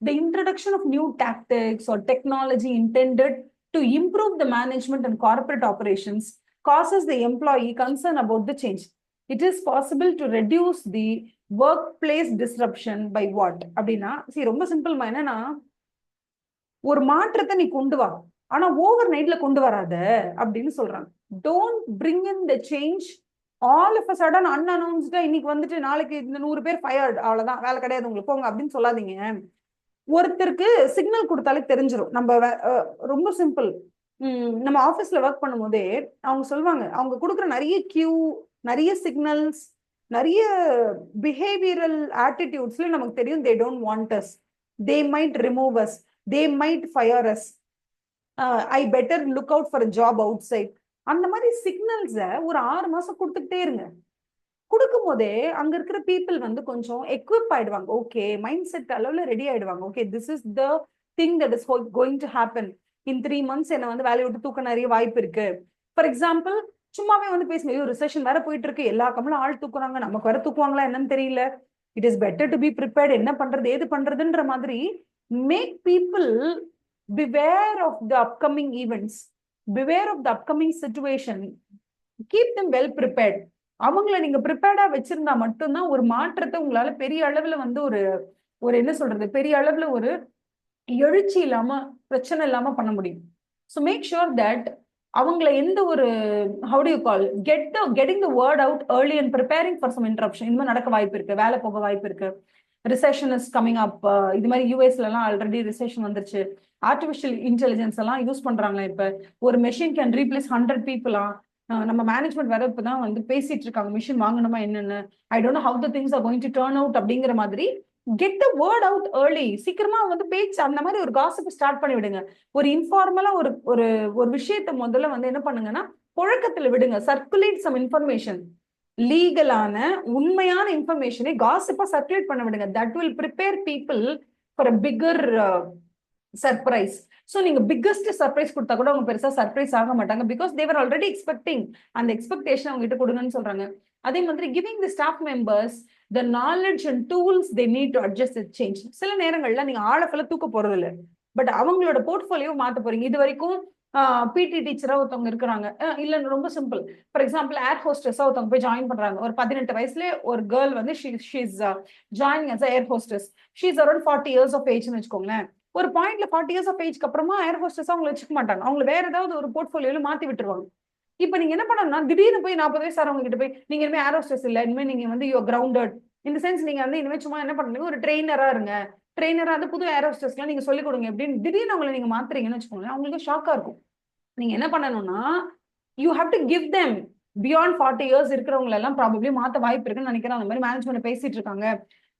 The introduction of new tactics or technology intended to improve the management and corporate operations causes the employee concern about the change. It is possible to reduce the workplace disruption by what அப்படின்னா, ரொம்ப simple. என்னன்னா, ஒரு மாற்றத்தை நீ கொண்டு வா, ஆனா over நைட்ல கொண்டு வராத அப்படின்னு சொல்றாங்க. Don't bring in the change all of a sudden அன்அனௌன்ஸ்டா. இன்னைக்கு வந்துட்டு நாளைக்கு இந்த 100 பேர் ஃபயர்ட், அவ்வளவுதான், வேலை கிடையாது உங்களுக்கு, போங்க அப்படின்னு சொல்லாதீங்க. ஒருத்தருக்கு சிக்னல் கொடுத்தாலே தெரிஞ்சிடும். நம்ம ரொம்ப சிம்பிள். நம்ம ஆபீஸ்ல ஒர்க் பண்ணும் போதே அவங்க சொல்லுவாங்க, அவங்க கொடுக்குற நிறைய கியூ, நிறைய சிக்னல்ஸ், நிறைய பிஹேவியரல் ஆட்டிடியூட்ஸ்ல நமக்கு தெரியும், they don't want us, they might remove us, they might fire us, I better look out for job outside. அந்த மாதிரி சிக்னல்ஸை ஒரு 6 மாசம் கொடுத்துக்கிட்டே இருங்க. கொடுக்கும் போதே அங்க இருக்கிற பீப்புள் வந்து கொஞ்சம் எக்விப் ஆயிடுவாங்க. ஓகே, மைண்ட் செட் அளவுல ரெடி ஆயிடுவாங்க. Okay, this is the thing that is going to happen in 3 months. என்ன வந்து வேலையை விட்டு தூக்க நிறைய வாய்ப்பு இருக்கு. ஃபார் எக்ஸாம்பிள், சும்மாவே வந்து பேசுங்க, ஐயோ ரிசெஷன் வேற போயிட்டு இருக்கு, எல்லா கம்பெனியும் ஆள் தூக்குறாங்க, நமக்கு வேற தூக்குவாங்களா என்னன்னு தெரியல, it is better to be prepared, என்ன பண்றது ஏது பண்றதுன்ற மாதிரி make people beware of the upcoming events, beware of the upcoming situation, keep them well prepared. அவங்கள நீங்க ப்ரிப்பேர்டா வச்சிருந்தா மட்டும்தான் ஒரு மாற்றத்தை உங்களால பெரிய அளவுல வந்து ஒரு என்ன சொல்றது, பெரிய அளவுல ஒரு எழுச்சி இல்லாம, பிரச்சனை இல்லாம பண்ண முடியும். ஸோ மேக் ஷுர் தட் அவங்கள எந்த ஒரு how do you call getting the word out early and preparing for some interruption. இந்த மாதிரி நடக்க வாய்ப்பு இருக்கு, வேலை போக வாய்ப்பு இருக்கு, ரிசெஷன் இஸ் கமிங் அப். இது மாதிரி யூஎஸ்ல எல்லாம் ஆல்ரெடி ரிசெஷன் வந்துருச்சு. ஆர்டிபிஷியல் இன்டெலிஜென்ஸ் எல்லாம் யூஸ் பண்றாங்க. இப்ப ஒரு மெஷின் கேன் ரீப்ளேஸ் 100 பீப்புளா. நம்ம மேனேஜ்மெண்ட் வேற இப்பதான் வந்து பேசிட்டு இருக்காங்க, மிஷின் வாங்கணுமா என்னன்னு, I don't know how the things are going to turn out அப்படிங்கிற மாதிரி. Get the word out early. சீக்கிரமா வந்து பேச்சு அந்த மாதிரி ஒரு காசிப் ஸ்டார்ட் பண்ணி விடுங்க. ஒரு இன்ஃபார்மலா ஒரு ஒரு ஒரு விஷயத்த முதல்ல வந்து என்ன பண்ணுங்கன்னா புழக்கத்துல விடுங்க. சர்க்குலேட் சம் இன்ஃபர்மேஷன், லீகலான உண்மையான இன்ஃபர்மேஷனை காசிப்பா சர்க்குலேட் பண்ண விடுங்க. That will prepare people for a bigger surprise. So நீங்க பிக்கஸ்ட் சர்ப்ரைஸ் கொடுத்தா கூட அவங்க பெருசா சர்ப்ரைஸ் ஆக மாட்டாங்க, பிகாஸ் தேவர் ஆல்ரெடி எக்ஸ்பெக்டிங். அந்த எக்ஸ்பெக்டேஷன் அவங்க கிட்ட கொடுங்கன்னு சொல்றாங்க. அதே மாதிரி giving the staff members the knowledge and tools they need to adjust with change. சில நேரங்கள்ல நீங்க ஆழத்துல தூக்க போறது இல்லை, பட் அவங்களோட போர்ட்ஃபோலியோ மாத்த போறீங்க. இது வரைக்கும் பிடி டீச்சரா ஒருத்தவங்க இருக்கிறாங்க, இல்ல ரொம்ப சிம்பிள். ஃபார் எக்ஸாம்பிள், ஏர் ஹோஸ்டஸா ஒருத்தவங்க போய் ஜாயின் பண்றாங்க. ஒரு 18 வயசுல ஒரு கேர்ள் வந்து she's joining us air hostess. She's around 40 years of age வச்சுக்கோங்களேன். ஒரு பாயிண்ட்ல 40 years of age அப்புறமா ஏர் ஹோஸ்டஸ் அவங்க வச்சுக்க மாட்டாங்க, அவங்க வேற ஏதாவது ஒரு போர்ட்ஃபோலியோல மாத்தி விட்டுருவாங்க. இப்ப நீங்க என்ன பண்ணணும்னா, திடீர்னு போய் 40 வயசு அவங்க கிட்ட போய் நீங்க இனிமே ஏர் ஹோஸ்டஸ் இல்ல, இனிமே நீங்க வந்து யூ கிரவுண்டட் இந்த சென்ஸ், நீங்க வந்து இனிமே சும்மா என்ன பண்ணுங்க, ஒரு ட்ரெயினரா இருங்க, ட்ரெயினரா வந்து புது ஏர் ஹோஸ்டஸ்லாம் நீங்க சொல்லிக் கொடுங்க அப்படின்னு திடீர்னு அவங்களை நீங்க மாத்துறீங்கன்னு வச்சுக்கோங்களேன், அவங்களுக்கு ஷாக்கா இருக்கும். நீங்க என்ன பண்ணணும்னா, you have to give them beyond 40 years இருக்கிறவங்க எல்லாம் ப்ராபப்ளி மாத்த வாய்ப்பு இருக்குன்னு நினைக்கிறேன். அந்த மாதிரி மேனேஜ்மெண்ட் பேசிட்டு இருக்காங்க.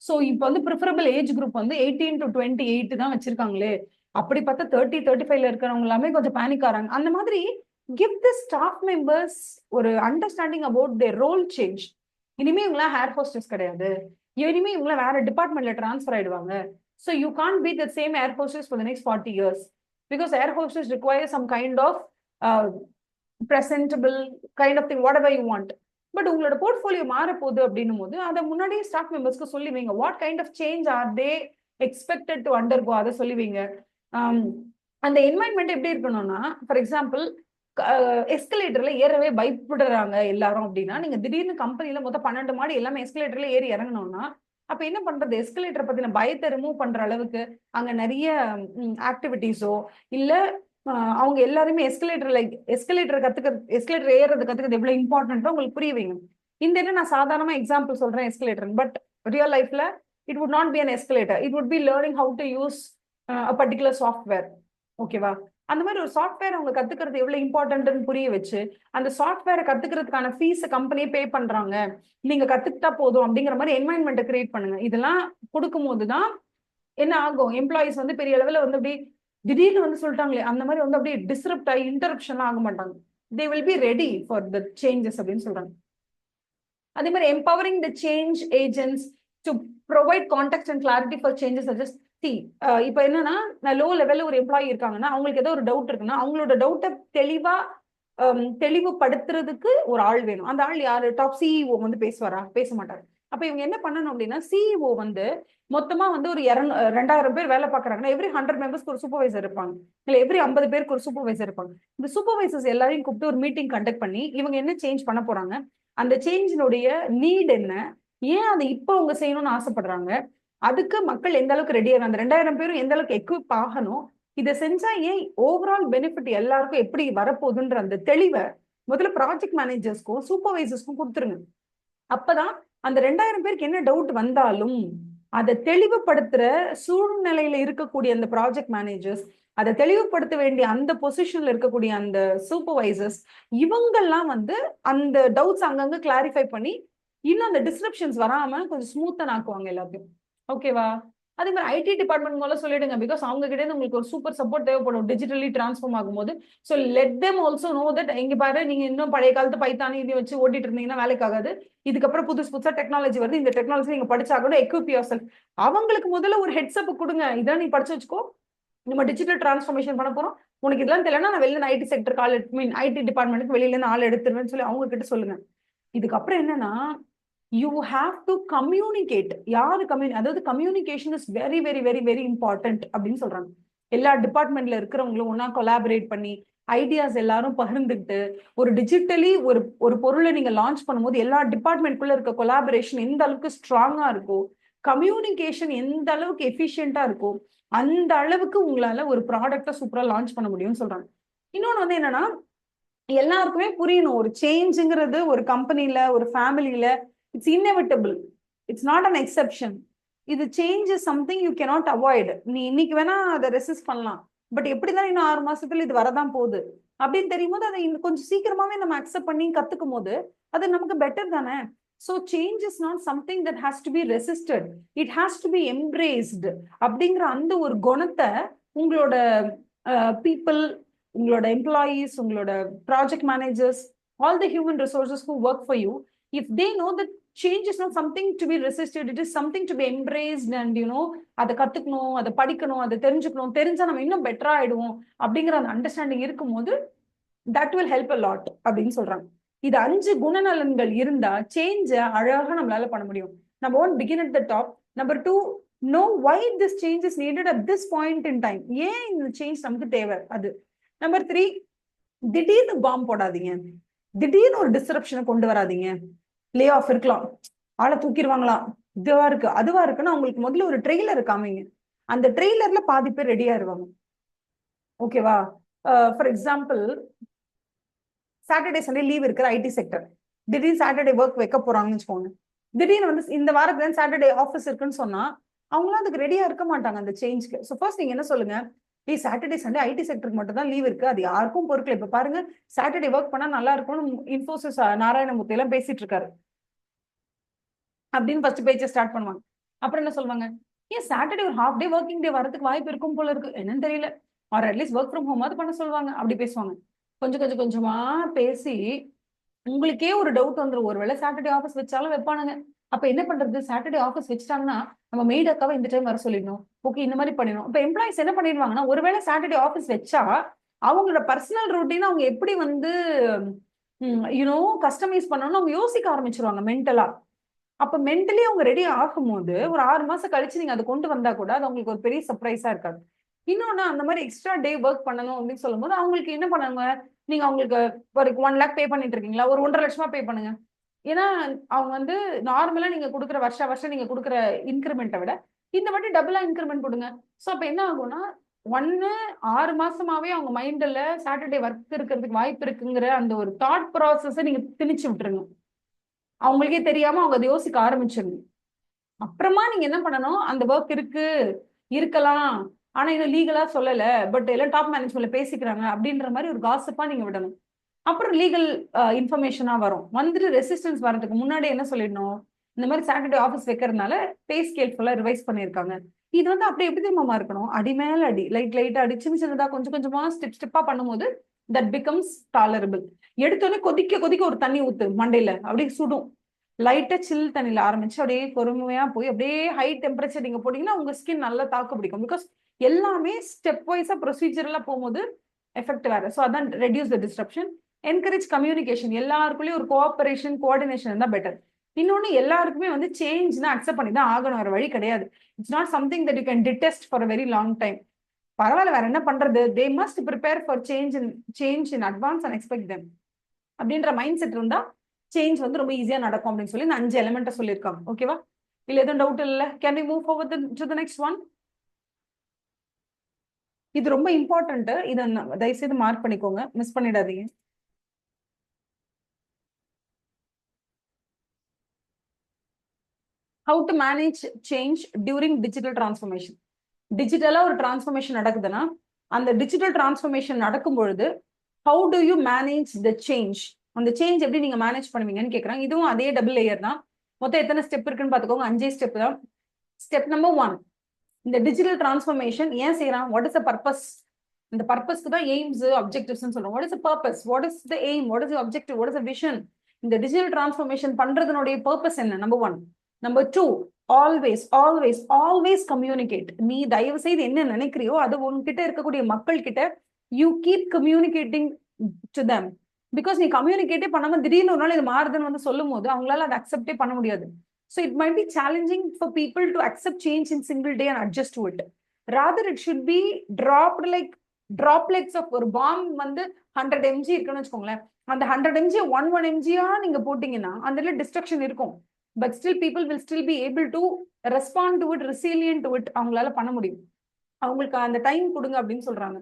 சோ இப்போ வந்து ப்ரிஃபரபிள் ஏஜ் குரூப் வந்து 18 to 28 தான் வச்சிருக்காங்களே. அப்படி பார்த்தா 30-35 இருக்கிறவங்க எல்லாமே கொஞ்சம் பேனிக் ஆறாங்க. அந்த மாதிரி கிவ் தி ஸ்டாஃப் மெம்பர்ஸ் ஒரு understanding about their role change. இனிமே இவங்களாம் ஹேர் ஹோஸ்டஸ் கிடையாது, இனிமே இவங்களாம் வேற டிபார்ட்மெண்ட்ல டிரான்ஸ்ஃபர் ஆயிடுவாங்க. So you can't be the same air hostess for the next 40 years because air hostess requires some kind of presentable kind of thing, whatever you want. But உங்களோட portfolio மாற போகுது அப்படின்னும் போது அதை முன்னாடியே ஸ்டாஃப் மெம்பர்ஸ்க்கு சொல்லுவீங்க. What kind of change are they expected to undergo, அதை சொல்லுவீங்க. அந்த என்வாயன்மெண்ட் எப்படி இருக்கணும்னா, ஃபார் எக்ஸாம்பிள், எஸ்கலேட்டர்ல ஏறவே பயப்படுறாங்க எல்லாரும் அப்படின்னா, நீங்க திடீர்னு கம்பெனில மொத்தம் 12 மாடி எல்லாமே எஸ்கலேட்டர்ல ஏறி இறங்கணும்னா, அப்ப என்ன பண்றது, எஸ்கலேட்டர் பத்தின பயத்தை ரிமூவ் பண்ற அளவுக்கு அங்க நிறைய ஆக்டிவிட்டிஸோ இல்ல அவங்க எல்லாருமே எஸ்கலேட்டர் ஏறது கத்துக்கிறது எவ்வளவு இம்பார்ட்டன்ட்டோ உங்களுக்கு புரிய வைங்க. இந்த என்ன நான் சாதாரணமா எக்ஸாம்பிள் சொல்றேன் எஸ்கலேட்டர், பட் ரியல் லைஃப்ல it would not be an escalator, it would be learning how to use a particular software. ஓகேவா? அந்த மாதிரி ஒரு சாஃப்ட்வேர் அவங்க கத்துக்கிறது எவ்வளவு இம்பார்ட்டன்ட்னு புரிய வச்சு, அந்த சாஃப்ட்வேரை கத்துக்கிறதுக்கான ஃபீஸ் கம்பெனியே பே பண்றாங்க, நீங்க கத்துக்கிட்டா போதும் அப்படிங்கிற மாதிரி என்வாயன்மெண்ட் கிரியேட் பண்ணுங்க. இதெல்லாம் கொடுக்கும் போதுதான் என்ன ஆகும், எம்ப்ளாயிஸ் வந்து பெரிய அளவுல வந்து அப்படி திடீர்னு வந்து சொல்லிட்டாங்களே அந்த மாதிரி வந்து அப்படியே டிஸ்ரப்ட் ஆகி இன்டரப்ஷன்லாம் ஆக மாட்டாங்க. They will be ready for the changes அப்படின்னு சொல்றாங்க. அதே மாதிரி empowering the change agents to provide context and clarity for changes suggest இப்ப என்னன்னா லோ லெவல்ல ஒரு எம்ப்ளாயி இருக்காங்கன்னா அவங்களுக்கு ஏதோ ஒரு டவுட் இருக்குன்னா அவங்களோட டவுட்டை தெளிவுபடுத்துறதுக்கு ஒரு ஆள் வேணும். அந்த ஆள் யாரு? டாப் சிஇஓ வந்து பேசுவாரா? பேச மாட்டாரு. அப்ப இவங்க என்ன பண்ணணும் அப்படின்னா, சிஇஓ வந்து மொத்தமா வந்து ஒரு 2000 பேர் வேலை பாக்குறாங்கன்னா எவ்ரி 100 மெம்பர்ஸ்க்கு ஒரு சூப்பர்வைசர் இருப்பாங்க, இல்ல எவ்ரி 50 பேருக்கு ஒரு சூப்பர்வைசர் இருப்பாங்க. இந்த சூப்பர்வைசர்ஸ் எல்லாரையும் கூப்பிட்டு ஒரு மீட்டிங் கண்டக்ட் பண்ணி இவங்க என்ன சேஞ்ச் பண்ண போறாங்க, அந்த சேஞ்சினுடைய நீட் என்ன, ஏன் அதை இப்போ அவங்க செய்யணும்னு ஆசைப்படுறாங்க, அதுக்கு மக்கள் எந்த அளவுக்கு ரெடியாக, அந்த 2000 பேரும் எந்த அளவுக்கு எக்யூப் ஆகணும், இதை செஞ்சா ஏன் ஓவரால் பெனிஃபிட் எல்லாருக்கும் எப்படி வரப்போகுதுன்ற அந்த தெளிவை முதல்ல ப்ராஜெக்ட் மேனேஜர்ஸ்க்கும் சூப்பர்வைசர்ஸ்க்கும் கொடுத்துருங்க. அப்பதான் அந்த 2000 பேருக்கு என்ன டவுட் வந்தாலும் அதை தெளிவுபடுத்துற சூழ்நிலையில இருக்கக்கூடிய அந்த ப்ராஜெக்ட் மேனேஜர்ஸ், அதை தெளிவுபடுத்த வேண்டிய அந்த பொசிஷன்ல இருக்கக்கூடிய அந்த சூப்பர்வைசர்ஸ், இவங்கெல்லாம் வந்து அந்த டவுட்ஸ் அங்கங்க கிளாரிஃபை பண்ணி இன்னும் அந்த டிஸ்கிரிப்ஷன்ஸ் வராம கொஞ்சம் ஸ்மூத்தா ஆக்குவாங்க எல்லாத்தையும். ஓகேவா? அதே மாதிரி ஐடி டிபார்ட்மெண்ட் மூலம் சொல்லிடுங்க, பிகாஸ் அவங்க கிட்ட இருந்து உங்களுக்கு ஒரு சூப்பர் சப்போர்ட் தேவைப்படும் டிஜிட்டலி டிரான்ஸ்ஃபார்ம் ஆகும்போது. So let them also know that இங்க பாரு, நீங்க இன்னும் பழைய காலத்து பைத்தானி இதை வச்சு ஓட்டிட்டு இருந்தீங்கன்னா வேலைக்கு ஆகாது. இதுக்கப்புறம் புதுசா டெக்னாலஜி வருது, இந்த டெக்னாலஜி நீங்க படிச்சாகணும், எக்யூப் யுவர் செல்ஃப். அவங்களுக்கு முதல்ல ஒரு ஹெட்ஸ்அப் கொடுங்க, இதான் நீ படிச்சு வச்சுக்கோ, நம்ம டிஜிட்டல் டிரான்ஸ்ஃபார்மேஷன் பண்ண போறோம், உனக்கு இதெல்லாம் தெரியலன்னா நான் வெளியில ஐடி செக்டர் ஐடி டிபார்ட்மெண்ட்டுக்கு வெளியில இருந்து ஆள் எடுத்துருவேன்னு சொல்லி அவங்க கிட்ட சொல்லுங்க. இதுக்கப்புறம் என்னன்னா, யூ ஹாவ் டு கம்யூனிகேட். யாரு அதாவது communication is very very very very important அப்படின்னு சொல்றாங்க. எல்லா டிபார்ட்மெண்ட்ல இருக்கிறவங்களும் ஒன்னா கொலாபரேட் பண்ணி ஐடியாஸ் எல்லாரும் பகிர்ந்துட்டு ஒரு டிஜிட்டலி ஒரு பொருளை நீங்க லான்ச் பண்ணும்போது எல்லா டிபார்ட்மெண்ட்குள்ள இருக்க கொலாபரேஷன் எந்த அளவுக்கு ஸ்ட்ராங்கா இருக்கும், கம்யூனிகேஷன் எந்த அளவுக்கு எஃபிஷியன்டா இருக்கும், அந்த அளவுக்கு உங்களால ஒரு ப்ராடக்டை சூப்பரா லான்ச் பண்ண முடியும்னு சொல்றாங்க. இன்னொன்னு வந்து என்னன்னா, எல்லாருக்குமே புரியணும், ஒரு சேஞ்சுங்கிறது ஒரு கம்பெனில ஒரு ஃபேமிலியில it's inevitable, it's not an exception. இது change is something you cannot avoid. நீ இன்னைக்கு வேணா அதை ரெசிஸ்ட் பண்ணலாம், பட் எப்படிதான் இன்னும் 6 மாசத்துல இது வரதான் போகுது அப்படின்னு தெரியும் போது அதை கொஞ்சம் சீக்கிரமாவே நம்ம அக்செப்ட் பண்ணி கத்துக்கும் போது அது நமக்கு பெட்டர் தானே. So change is not something that has to be resisted, it has to be embraced. அப்படிங்கிற அந்த ஒரு குணத்தை உங்களோட பீப்புள், உங்களோட எம்ப்ளாயீஸ், உங்களோட project managers, all the human resources who work for you, if they know that change is not something to be resisted, it is something to be embraced, and அதை கத்துக்கணும், அதை படிக்கணும், அதை தெரிஞ்சுக்கணும், தெரிஞ்சா நம்ம இன்னும் பெட்டரா ஆயிடுவோம் அப்படிங்கிற அந்த அண்டர்ஸ்டாண்டிங் இருக்கும்போது that will help a lot அப்படின்னு சொல்றாங்க. இது 5 குணநலன்கள் இருந்தா சேஞ்ச அழகா நம்மளால பண்ண முடியும். Number 1, begin at the top. Number 2, know why this change is needed at this point in time. ஏன் இந்த சேஞ்ச் நமக்கு தேவை அது. நம்பர் 3, திடீர்னு பாம்பு போடாதீங்க, திடீர்னு ஒரு டிஸ்ரப்ஷனை கொண்டு வராதீங்க. லே ஆஃப் இருக்கலாம், ஆளை தூக்கிடுவாங்களா, இதுவா இருக்கு அதுவா இருக்குன்னு அவங்களுக்கு முதல்ல ஒரு ட்ரெய்லர் காமிங்க. அந்த ட்ரெய்லர்ல பாதி பேர் ரெடியா இருவாங்க. ஓகேவா? For example, Saturday Sunday leave இருக்கிற ஐடி செக்டர் திடீர்னு சாட்டர்டே ஒர்க் வைக்க போறாங்கன்னு வச்சுக்கோங்க. திடீர்னு வந்து இந்த வாரத்துல சாட்டர்டே ஆஃபீஸ் இருக்குன்னு சொன்னா அவங்களாம் அதுக்கு ரெடியா இருக்க மாட்டாங்க அந்த சேஞ்ச்க்கு. ஸோ ஃபர்ஸ்ட் நீங்க என்ன சொல்லுங்க, சாட்டர்டே சண்டே ஐடி செக்டருக்கு மட்டும் தான் லீவ் இருக்கு, அது யாருக்கும் பொறுக்கல. இப்ப பாருங்க, சாட்டர்டே ஒர்க் பண்ணா நல்லா இருக்கும்னு இன்ஃபோசிஸ் நாராயணமூர்த்தி எல்லாம் பேசிட்டு இருக்காரு அப்படின்னு ஃபர்ஸ்ட் பேஜை ஸ்டார்ட் பண்ணுவாங்க. அப்புறம் என்ன சொல்லுவாங்க, ஏன் சாட்டர்டே ஒரு ஹாஃப் டே ஒர்க்கிங் டே வரதுக்கு வாய்ப்பு இருக்கும் போல இருக்கு, என்னன்னு தெரியல, or at least work from home அது பண்ண சொல்லுவாங்க. அப்படி பேசுவாங்க. கொஞ்சம் கொஞ்சமா பேசி உங்களுக்கே ஒரு டவுட் வந்துடும், ஒருவேளை சாட்டர்டே ஆஃபீஸ் வச்சாலும் வைப்பானுங்க. அப்ப என்ன பண்றது, சாட்டர்டே ஆஃபீஸ் வச்சுட்டாங்கன்னா நம்ம மெய்ட் அக்காவை இந்த டைம் வர சொல்லிடணும், ஓகே இந்த மாதிரி பண்ணிடணும். இப்ப எம்ப்ளாயிஸ் என்ன பண்ணிடுவாங்கன்னா, ஒருவேளை சாட்டர்டே ஆஃபீஸ் வச்சா அவங்களோட பர்சனல் ரூட்டீன் அவங்க எப்படி வந்து கஸ்டமைஸ் பண்ணணும்னு அவங்க யோசிக்க ஆரம்பிச்சிருவாங்க மென்டலா. அப்ப மென்டலி அவங்க ரெடி ஆகும்போது ஒரு 6 மாசம் கழிச்சு நீங்க அதை கொண்டு வந்தா கூட அது அவங்களுக்கு ஒரு பெரிய சர்ப்ரைஸா இருக்காது. இன்னொன்னு, அந்த மாதிரி எக்ஸ்ட்ரா டே ஒர்க் பண்ணணும் அப்படின்னு சொல்லும் போது அவங்களுக்கு என்ன பண்ணுவாங்க, நீங்க அவங்களுக்கு ஒரு 1 lakh பே பண்ணிட்டு இருக்கீங்களா, ஒரு 1.5 லட்சமா பே பண்ணுங்க. ஏன்னா அவங்க வந்து நார்மலா நீங்க கொடுக்குற வருஷம் நீங்க கொடுக்குற இன்கிரிமெண்ட்டை விட இந்த வாட்டி டபுளா இன்கிரிமெண்ட் கொடுங்க. ஸோ அப்ப என்ன ஆகும்னா, 6 மாசமாவே அவங்க மைண்ட்ல சாட்டர்டே ஒர்க் இருக்கிறதுக்கு வாய்ப்பு இருக்குங்கிற அந்த ஒரு தாட் ப்ராசஸை நீங்க திணிச்சு விட்டுருங்க. அவங்களுக்கே தெரியாம அவங்க அதை யோசிக்க ஆரம்பிச்சிருங்க. அப்புறமா நீங்க என்ன பண்ணணும், அந்த ஒர்க் இருக்கலாம் ஆனா இன்னும் லீகலா சொல்லல, பட் எல்லாம் டாப் மேனேஜ்மெண்ட்ல பேசிக்கிறாங்க அப்படின்ற மாதிரி ஒரு காசிப்பா நீங்க விடணும். அப்புறம் லீகல் இன்ஃபர்மேஷனா வரும். வந்துட்டு ரெசிஸ்டன்ஸ் வரதுக்கு முன்னாடி என்ன சொல்லிடணும், இந்த மாதிரி சாட்டர்டே ஆஃபீஸ் வைக்கிறதுனால பே ஸ்கேல் ஃபுல்லா ரிவைஸ் பண்ணியிருக்காங்க. இது வந்து அப்படி எப்படி தெரியுமா இருக்கணும், அடி மேல அடி, லைட்டா அடி, சின்னதா கொஞ்சம் கொஞ்சமா ஸ்டெப்பா பண்ணும்போது தட் பிகம்ஸ் டாலரபிள். எடுத்தோடனே கொதிக்க ஒரு தண்ணி ஊத்து மண்டையில அப்படி சுடும். லைட்டா சில் தண்ணியில ஆரம்பிச்சு அப்படியே பொறுமையா போய் அப்படியே ஹை டெம்பரேச்சர் நீங்க போட்டீங்கன்னா உங்க ஸ்கின் நல்லா தாக்கு பிடிக்கும். பிகாஸ் எல்லாமே ஸ்டெப் வைஸா ப்ரொசீஜர்லாம் போகும்போது எஃபெக்ட் வேற. ஸோ அதான் reduce the disruption. Encourage communication. எல்லாருக்குள்ளேயும் ஒரு கோஆபரேஷன் கோஆர்டினேஷன் இருந்தால் பெட்டர். இன்னொன்று எல்லாருக்குமே வந்து சேஞ்ச்னா அக்செப்ட் பண்ணி தான் ஆகணும், வேற வழி கிடையாது. It's not something that you can detest for a very long time. பரவாயில்ல, வேற என்ன பண்றது, they must prepare for change in advance and expect them அப்படின்ற மைண்ட் செட் இருந்தா சேஞ்ச் வந்து ரொம்ப ஈஸியா நடக்கும் அப்படின்னு சொல்லி இந்த 5 எலிமெண்ட்டை சொல்லியிருக்காங்க. ஓகேவா? இல்ல எதுவும் டவுட் இல்ல? Can we move forward to the next one? இது ரொம்ப இம்பார்ட்டன்ட். இதை தயவுசெய்து மார்க் பண்ணிக்கோங்க, மிஸ் பண்ணிடாதீங்க. How to manage change during digital transformation. டிஜிட்டலா ஒரு டிரான்ஸ்ஃபர்மேஷன் நடக்குதுன்னா அந்த டிஜிட்டல் டிரான்ஸ்ஃபர்மேஷன் நடக்கும் பொழுது how do you manage the change? அந்த சேஞ்ச் எப்படி நீங்க மேனேஜ் பண்ணுவீங்கன்னு கேட்குறாங்க. இதுவும் அதே டபுள் லேயர் தான். மொத்தம் எத்தனை ஸ்டெப் இருக்குன்னு பார்த்துக்கோங்க. 5 ஸ்டெப் தான். ஸ்டெப் நம்பர் 1, இந்த டிஜிட்டல் டிரான்ஸ்ஃபர்மேஷன் ஏன் செய்யறான்? What is the purpose? இந்த பர்பஸ்க்கு தான் எய்ம்ஸ் அப்ஜெக்டிவ்ஸ் சொல்றோம். What is the purpose? What is the aim? What is objective? What is the vision? இந்த டிஜிட்டல் டிரான்ஸ்ஃபர்மேஷன் பண்றதுனுடைய பர்பஸ் என்ன? Number 1. Number 2, always always always communicate. நீ தயவு செய்து என்ன நினைக்கிறியோ அது உன்கிட்ட இருக்கக்கூடிய மக்கள் கிட்ட you keep communicating to them. Because நீ கம்யூனிகேட்டே பண்ணாம திடீர்னு ஒரு நாள் இது மாறுதுன்னு வந்து சொல்லும் போது அவங்களால அதை அக்செப்டே பண்ண முடியாது. So it might be challenging for people to accept change in single day and adjust to it. Rather, it should be dropped like droplets of ஒரு பாம் வந்து 100 mg இருக்குன்னு வச்சுக்கோங்களேன். அந்த 100 mg 1 mg-ஆ நீங்க போட்டீங்கன்னா அந்த டிஸ்ட்ரக்ஷன் இருக்கும். But still people will still be able to respond to it, resilient to it. அவங்களால பண்ண முடியும். அவங்களுக்கு அந்த டைம் கொடுங்க அப்படின்னு சொல்றாங்க.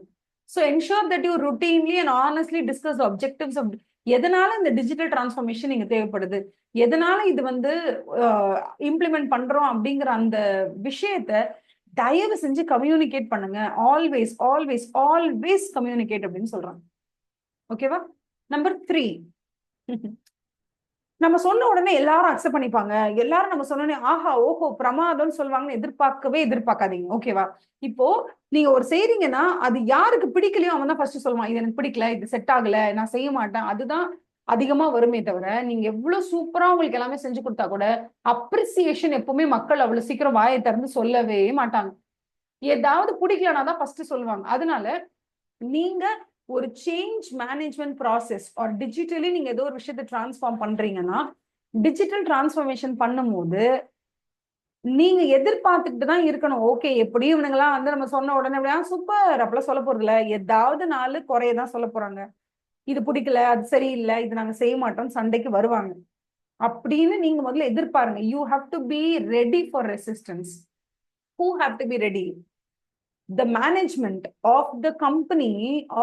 So ensure that you routinely and honestly discuss objectives of எதனால இந்த டிஜிட்டல் டிரான்ஸ்ஃபர்மேஷன் நீங்க தேவைப்படுது, எதனால இது வந்து இம்ப்ளிமெண்ட் பண்றோம் அப்படிங்கிற அந்த விஷயத்த தயவு செஞ்சு கம்யூனிகேட் பண்ணுங்க. ஆல்வேஸ் ஆல்வேஸ் ஆல்வேஸ் கம்யூனிகேட் அப்படின்னு சொல்றாங்க. ஓகேவா? நம்பர் 3, நம்ம சொன்ன உடனே எல்லாரும் அக்செப்ட் பண்ணிப்பாங்க, எல்லாரும் நம்ம சொன்ன ஆஹா ஓஹோ பிரமாதம்னு சொல்லுவாங்கன்னு எதிர்பார்க்காதீங்க. ஓகேவா? இப்போ நீங்க ஒரு செய்றீங்கன்னா அது யாருக்கு பிடிக்கலையோ அவன் தான் ஃபர்ஸ்ட் சொல்லுவான், இது எனக்கு பிடிக்கல, இது செட் ஆகல, நான் செய்ய மாட்டேன். அதுதான் அதிகமா வருமே தவிர நீங்க எவ்வளவு சூப்பரா உங்களுக்கு எல்லாமே செஞ்சு கொடுத்தா கூட அப்ரிசியேஷன் எப்பவுமே மக்கள் அவ்வளவு சீக்கிரம் வாயை திறந்து சொல்லவே மாட்டாங்க. ஏதாவது பிடிக்கலன்னா தான் ஃபர்ஸ்ட் சொல்லுவாங்க. அதனால நீங்க ஒரு change management process or digitally நீங்க ஏதோ ஒரு விஷயத்தை டிரான்ஸ்ஃபார்ம் பண்றீங்கன்னா டிஜிட்டல் டிரான்ஸ்ஃபர்மேஷன் பண்ணும்போது நீங்க எதிர்பார்த்துட்டு தான் இருக்கணும். ஓகே, எப்படியும் இவனுங்கெல்லாம் வந்து நம்ம சொன்ன உடனே சூப்பர் அப்பெல்லாம் சொல்ல போறது இல்ல, ஏதாவது 4 குறையதான் சொல்ல போறாங்க. இது பிடிக்கல, அது சரியில்லை, இது நாங்க செய்ய மாட்டோம், சண்டைக்கு வருவாங்க. அப்படின்னு நீங்க முதல்ல எதிர்பாருங்க. You have to be ready for resistance. Who have to be ready? The management of the company,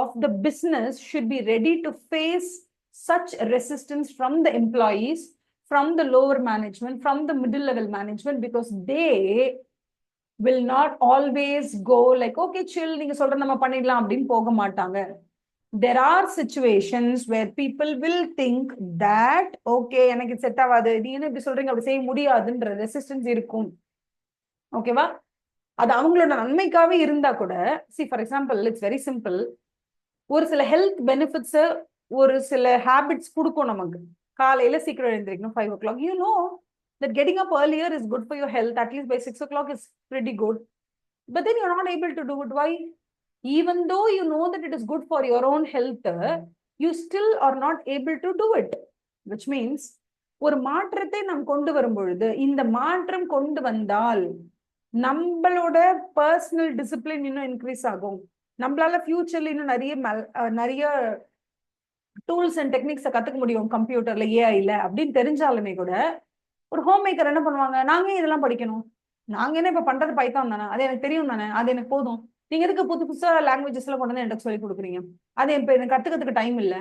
of the business should be ready to face such resistance from the employees, from the lower management, from the middle level management, because they will not always go like okay chill, நீங்க சொல்ற நம்ம பண்ணிடலாம் அப்படின்னு போக மாட்டாங்க. There are situations where people will think that okay எனக்கு set ஆகாது, நீ என்ன இப்படி சொல்றீங்க, அப்படி செய்ய முடியாதுன்ற ரெசிஸ்டன்ஸ் இருக்கும். ஓகேவா? அது அவங்களோட நன்மைக்காவே இருந்தா கூட C for example it's very simple. ஒரு சில ஹெல்த் பெனிஃபிட்ஸ், ஒரு சில ஹேபிட்ஸ் கொடுக்கும் நமக்கு. காலையில சீக்கிரம் எழுந்திரிக்கணும் 5 o'clock. You know that getting up earlier is good for your health. At least by 6 o'clock is pretty good. But then you're not able to do it. Why? Even though you know that it is good for your own health, you still are not able to do it. Which means ஒரு மாற்றத்தை நாம் கொண்டு வரும் பொழுது இந்த மாற்றம் கொண்டு வந்தால் நம்மளோட பர்சனல் டிசிப்ளின் இன்னும் இன்க்ரீஸ் ஆகும். நம்மளால ஃபியூச்சர்ல இன்னும் நிறைய டூல்ஸ் அண்ட் டெக்னிக்ஸை கத்துக்க முடியும் கம்ப்யூட்டர்ல, ஏஐல அப்படின்னு தெரிஞ்சாலுமே கூட ஒரு ஹோம் மேக்கர் என்ன பண்ணுவாங்க, நாங்க இதெல்லாம் படிக்கணும், நாங்க என்ன இப்ப பண்றது பைத்தான் தானே, அது எனக்கு தெரியும் தானே, அது எனக்கு போதும், நீங்க எதுக்கு புது புதுசா லாங்குவேஜஸ் எல்லாம் கொண்டு வந்து எனக்கு சொல்லி கொடுக்குறீங்க, அது இப்ப எனக்கு கத்துக்கிறதுக்கு டைம் இல்ல,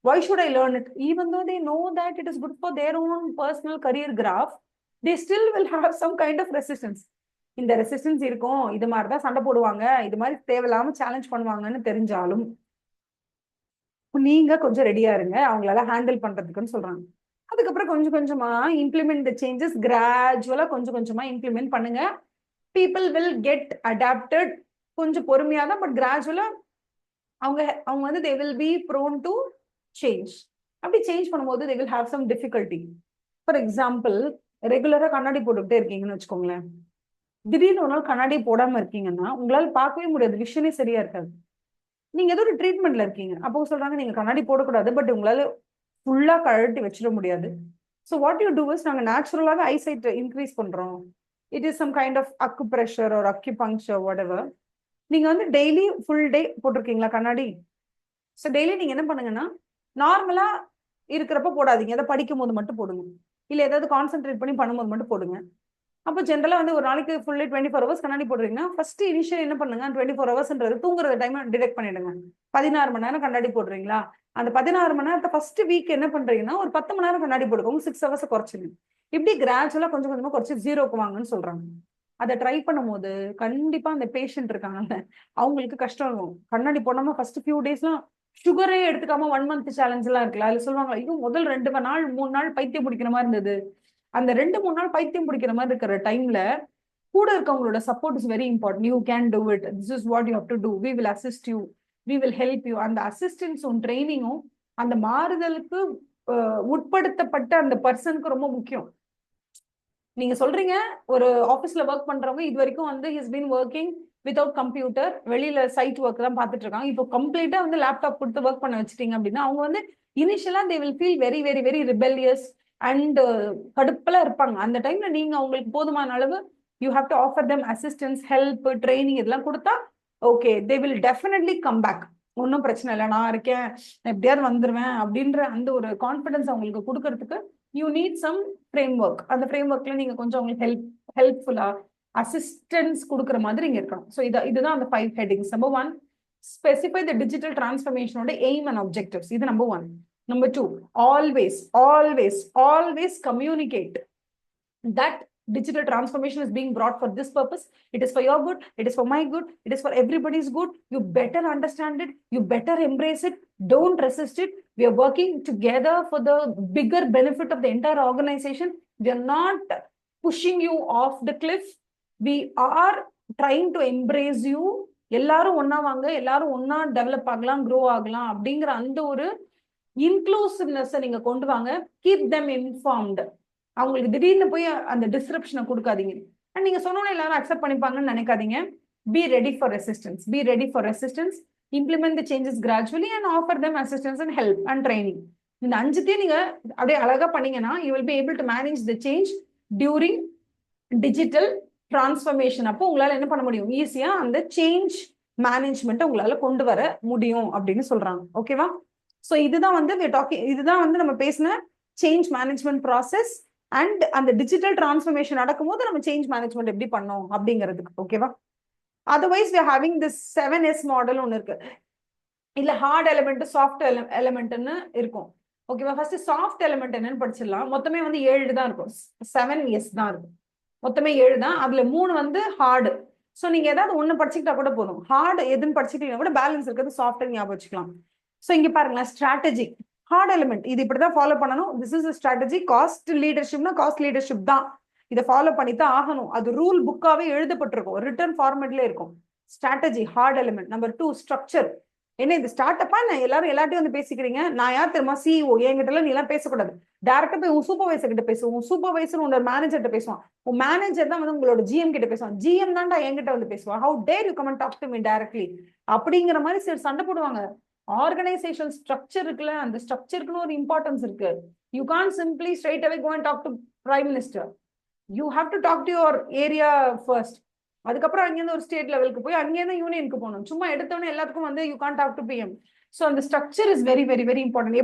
why should I learn it? Even though they know that it is good for their own personal career graph, they still will have some kind of resistance. இந்த ரெசிஸ்டன்ஸ் இருக்கும், இது மாதிரிதான் சண்டை போடுவாங்க, இது மாதிரி தேவையில்லாம சேலஞ்ச் பண்ணுவாங்கன்னு தெரிஞ்சாலும் நீங்க கொஞ்சம் ரெடியா இருங்க அவங்களால ஹேண்டில் பண்றதுக்குன்னு சொல்றாங்க. அதுக்கப்புறம் கொஞ்சம் கொஞ்சமா இம்ப்ளிமெண்ட் த சேஞ்சஸ், கிராஜுவலா கொஞ்சம் கொஞ்சமா இம்ப்ளிமெண்ட் பண்ணுங்க. People will get adapted. கொஞ்சம் பொறுமையா தான், பட் கிராஜுவலா அவங்க வந்து they will be prone to change. அப்படி சேஞ்ச் பண்ணும்போது they will have some difficulty. For example, ரெகுலரா கண்ணாடி போட்டுக்கிட்டே இருக்கீங்கன்னு வச்சுக்கோங்களேன். திடீர்னு ஒரு நாள் கண்ணாடி போடாம இருக்கீங்கன்னா உங்களால பார்க்கவே முடியாது, விஷனே சரியா இருக்காது. நீங்க ஏதோ ஒரு ட்ரீட்மெண்ட்ல இருக்கீங்க, அப்போ சொல்றாங்க நீங்க கண்ணாடி போடக்கூடாது, பட் உங்களால ஃபுல்லா கழட்டி வச்சிட முடியாது. So what you do is, நாங்க நேச்சுரலாக ஐசைட் இன்க்ரீஸ் பண்றோம். It is some kind of acupressure ஒரு அக்யூபங்க்சர் whatever. நீங்க வந்து டெய்லி ஃபுல் டே போட்டிருக்கீங்களா கண்ணாடி? ஸோ டெய்லி நீங்க என்ன பண்ணுங்கன்னா, நார்மலா இருக்கிறப்ப போடாதீங்க, எதை படிக்கும் போது மட்டும் போடுங்க, இல்ல ஏதாவது கான்சென்ட்ரேட் பண்ணி பண்ணும்போது மட்டும் போடுங்க. அப்போ ஜென்ரலா வந்து ஒரு நாளைக்கு ஃபுல்லி 24 ஹவர்ஸ் கண்ணாடி போடுறீங்கன்னா, ஃபர்ஸ்ட் இனிஷியல் என்ன பண்ணுங்க, 24 ஹவர்ஸ்ன்றது தூங்குற டைம் டிடெக்ட் பண்ணிடுங்க. 16 மணி நேரம் கண்ணாடி போடுறீங்களா, அந்த 16 மணி நேரத்தை ஃபர்ஸ்ட் வீக் என்ன பண்றீங்கன்னா, ஒரு 10 மணி நேரம் கண்ணாடி போடுங்க, 6 ஹவர்ஸ் குறைச்சிங்க. இப்படி கிராஜுவலா கொஞ்சம் கொஞ்சமா குறைச்சி 0க்கு வாங்கன்னு சொல்றாங்க. அதை ட்ரை பண்ணும்போது கண்டிப்பா அந்த பேஷண்ட் இருக்காங்கல்ல, அவங்களுக்கு கஷ்டம் இருக்கும். கண்ணாடி போடாம ஃபர்ஸ்ட் ஃபியூ டேஸ்லாம் சுகரே எடுத்துக்காம 1 மந்த் சேலஞ்ச் எல்லாம் இருக்குல்ல, அதுல சொல்லுவாங்க, ஐயோ முதல் 2 நாள் 3 நாள் பைத்தியம் பிடிக்கிற மாதிரி இருந்தது. அந்த 2-3 நாள் பைத்தியம் பிடிக்கிற மாதிரி இருக்கிற டைம்ல கூட இருக்கவங்களோட support is very important. You can do it, this is what you have to do, we will assist you, we will help you. அந்த அசிஸ்டன்ஸும் ட்ரைனிங்கும் அந்த மாறுதலுக்கு உட்படுத்தப்பட்ட அந்த பர்சனுக்கு ரொம்ப முக்கியம். நீங்க சொல்றீங்க ஒரு ஆபீஸ்ல ஒர்க் பண்றவங்க இது வரைக்கும் வந்து his been working without computer, வெளியில சைட் ஒர்க் தான் பார்த்துட்டு இருக்காங்க, இப்போ கம்ப்ளீட்டா வந்து லேப்டாப் கொடுத்து ஒர்க் பண்ண வச்சிட்டீங்க அப்படின்னா அவங்க வந்து இனிஷியலா they will feel very very very rebellious and கடுப்பெல்லாம் இருப்பாங்க. அந்த டைம்ல நீங்க அவங்களுக்கு போதுமான அளவு you have to offer them assistance, help, training இதெல்லாம் கொடுத்தா okay they will definitely come back. ஒன்றும் பிரச்சனை இல்லை, நான் இருக்கேன், நான் எப்படியாவது வந்துருவேன் அப்படின்ற அந்த ஒரு கான்ஃபிடன்ஸ் அவங்களுக்கு கொடுக்கறதுக்கு you need some framework. அந்த ஃப்ரேம் ஒர்க்ல நீங்க கொஞ்சம் அவங்களுக்கு ஹெல்ப்ஃபுல்லா அசிஸ்டன்ஸ் கொடுக்குற மாதிரி இங்க இருக்கணும். ஸோ இதுதான் அந்த 5 headings. Number 1, specify the digital டிரான்ஸ்ஃபர்மேஷனோட எய்ம் அண்ட் ஆப்ஜெக்டிவ்ஸ். இது number 1. Number 2, always communicate that digital transformation is being brought for this purpose. It is for your good, it is for my good, it is for everybody's good. You better understand it, you better embrace it, don't resist it. We are working together for the bigger benefit of the entire organization. We are not pushing you off the cliff. We are trying to embrace you. எல்லாரும் ஒன்னா வாங்க, எல்லாரும் ஒன்னா develop ஆகலாம், grow ஆகலாம் அப்படிங்கிற அந்த ஒரு இன்க்ளூசிவ்னஸ் நீங்க கொண்டு வாங்க. Keep them informed. அவங்களுக்கு திடீர்னு போய் அந்த டிஸ்கிரிப்ஷனை கொடுக்காதீங்க. அண்ட் நீங்க சொன்னோன்னே எல்லாரும் அக்செப்ட் பண்ணிப்பாங்கன்னு நினைக்காதீங்க. B ready for resistance, implement the changes gradually and offer them assistance and help and training. இந்த 5த்தையும் நீங்க அப்படியே அழகா பண்ணீங்கன்னா you will be able to manage the change during digital transformation. அப்போ உங்களால என்ன பண்ண முடியும், ஈஸியா அந்த சேஞ்ச் மேனேஜ்மெண்ட்டை உங்களால கொண்டு வர முடியும் அப்படின்னு சொல்றாங்க. ஓகேவா? ஸோ இதுதான் வந்து இதுதான் வந்து நம்ம பேசின சேஞ்ச் மேனேஜ்மெண்ட் ப்ராசஸ் அண்ட் அந்த டிஜிட்டல் டிரான்ஸ்ஃபர்மேஷன் நடக்கும்போது நம்ம சேஞ்ச் மேனேஜ்மெண்ட் எப்படி பண்ணோம் அப்படிங்கிறதுக்கு. ஓகேவா? Otherwise we are having this 7S model ஒன்று இருக்கு, இல்ல ஹார்ட் எலிமெண்ட் சாஃப்ட் எலிமெண்ட்னு இருக்கும். ஓகேவா? ஃபர்ஸ்ட் சாஃப்ட் எலிமெண்ட் என்னன்னு படிச்சிடலாம். மொத்தமே வந்து 7 தான் இருக்கும், 7S தான் இருக்கும். மொத்தமே 7 தான், அதுல 3 வந்து ஹார்டு. ஸோ நீங்க ஏதாவது ஒண்ணு படிச்சுக்கிட்டா கூட போதும். ஹார்டு எதுன்னு படிச்சுக்கிட்டீங்கன்னா கூட பேலன்ஸ் இருக்கிறது சாஃப்ட் ஞாபகம் வச்சுக்கலாம். ஸோ இங்க பாருங்களேன், ஸ்ட்ராட்டஜி ஹார்ட் எலிமெண்ட், இது இப்படிதான் ஃபாலோ பண்ணணும். This is strategy. காஸ்ட் லீடர்ஷிப்னா காஸ்ட் லீடர்ஷிப் தான், இதை ஃபாலோ பண்ணித்தான் ஆகணும். அது ரூல் புக்காவே எழுதப்பட்டிருக்கும், ரிட்டர்ன் ஃபார்மேட்ல இருக்கும். Strategy hard element. Number 2, structure. என்ன இது ஸ்டார்ட் அப்பா, நான் எல்லார்ட்டையும் வந்து பேசிக்கிறீங்க, நான் யார் தெரியுமா, சிஇஓ, என்கிட்ட எல்லாம் நீ எல்லாம் பேசக்கூடாது, டேரக்டா போய் உன் சூப்பர்வைசர் கிட்ட பேசுவோம், உன் சூப்பர்வைசர் உன்னோட மேனேஜர்கிட்ட பேசுவான், உன் மேனேஜர் தான் வந்து உங்களோட ஜிஎம் கிட்ட பேசுவான், ஜிஎம் தான்டா என்கிட்ட வந்து பேசுவான், how dare you come and talk to me directly அப்படிங்கிற மாதிரி சில சண்டை போடுவாங்க. ஆர்கனைசேஷன் ஸ்ட்ரக்சர் இருக்குல்ல, அந்த ஸ்ட்ரக்சருக்குன்னு ஒரு இம்பார்ட்டன்ஸ் இருக்கு. You can simply straight away go and talk to prime minister. You have to talk to your area first. அதுக்கப்புறம் அங்கேருந்து ஒரு ஸ்டேட் லெவலுக்கு போய் அங்கேருந்து யூனியனுக்கு போகணும். சும்மா எடுத்தவொடனே எல்லாத்துக்கும் வந்து you can talk to PM. So அந்த structure is very very very important.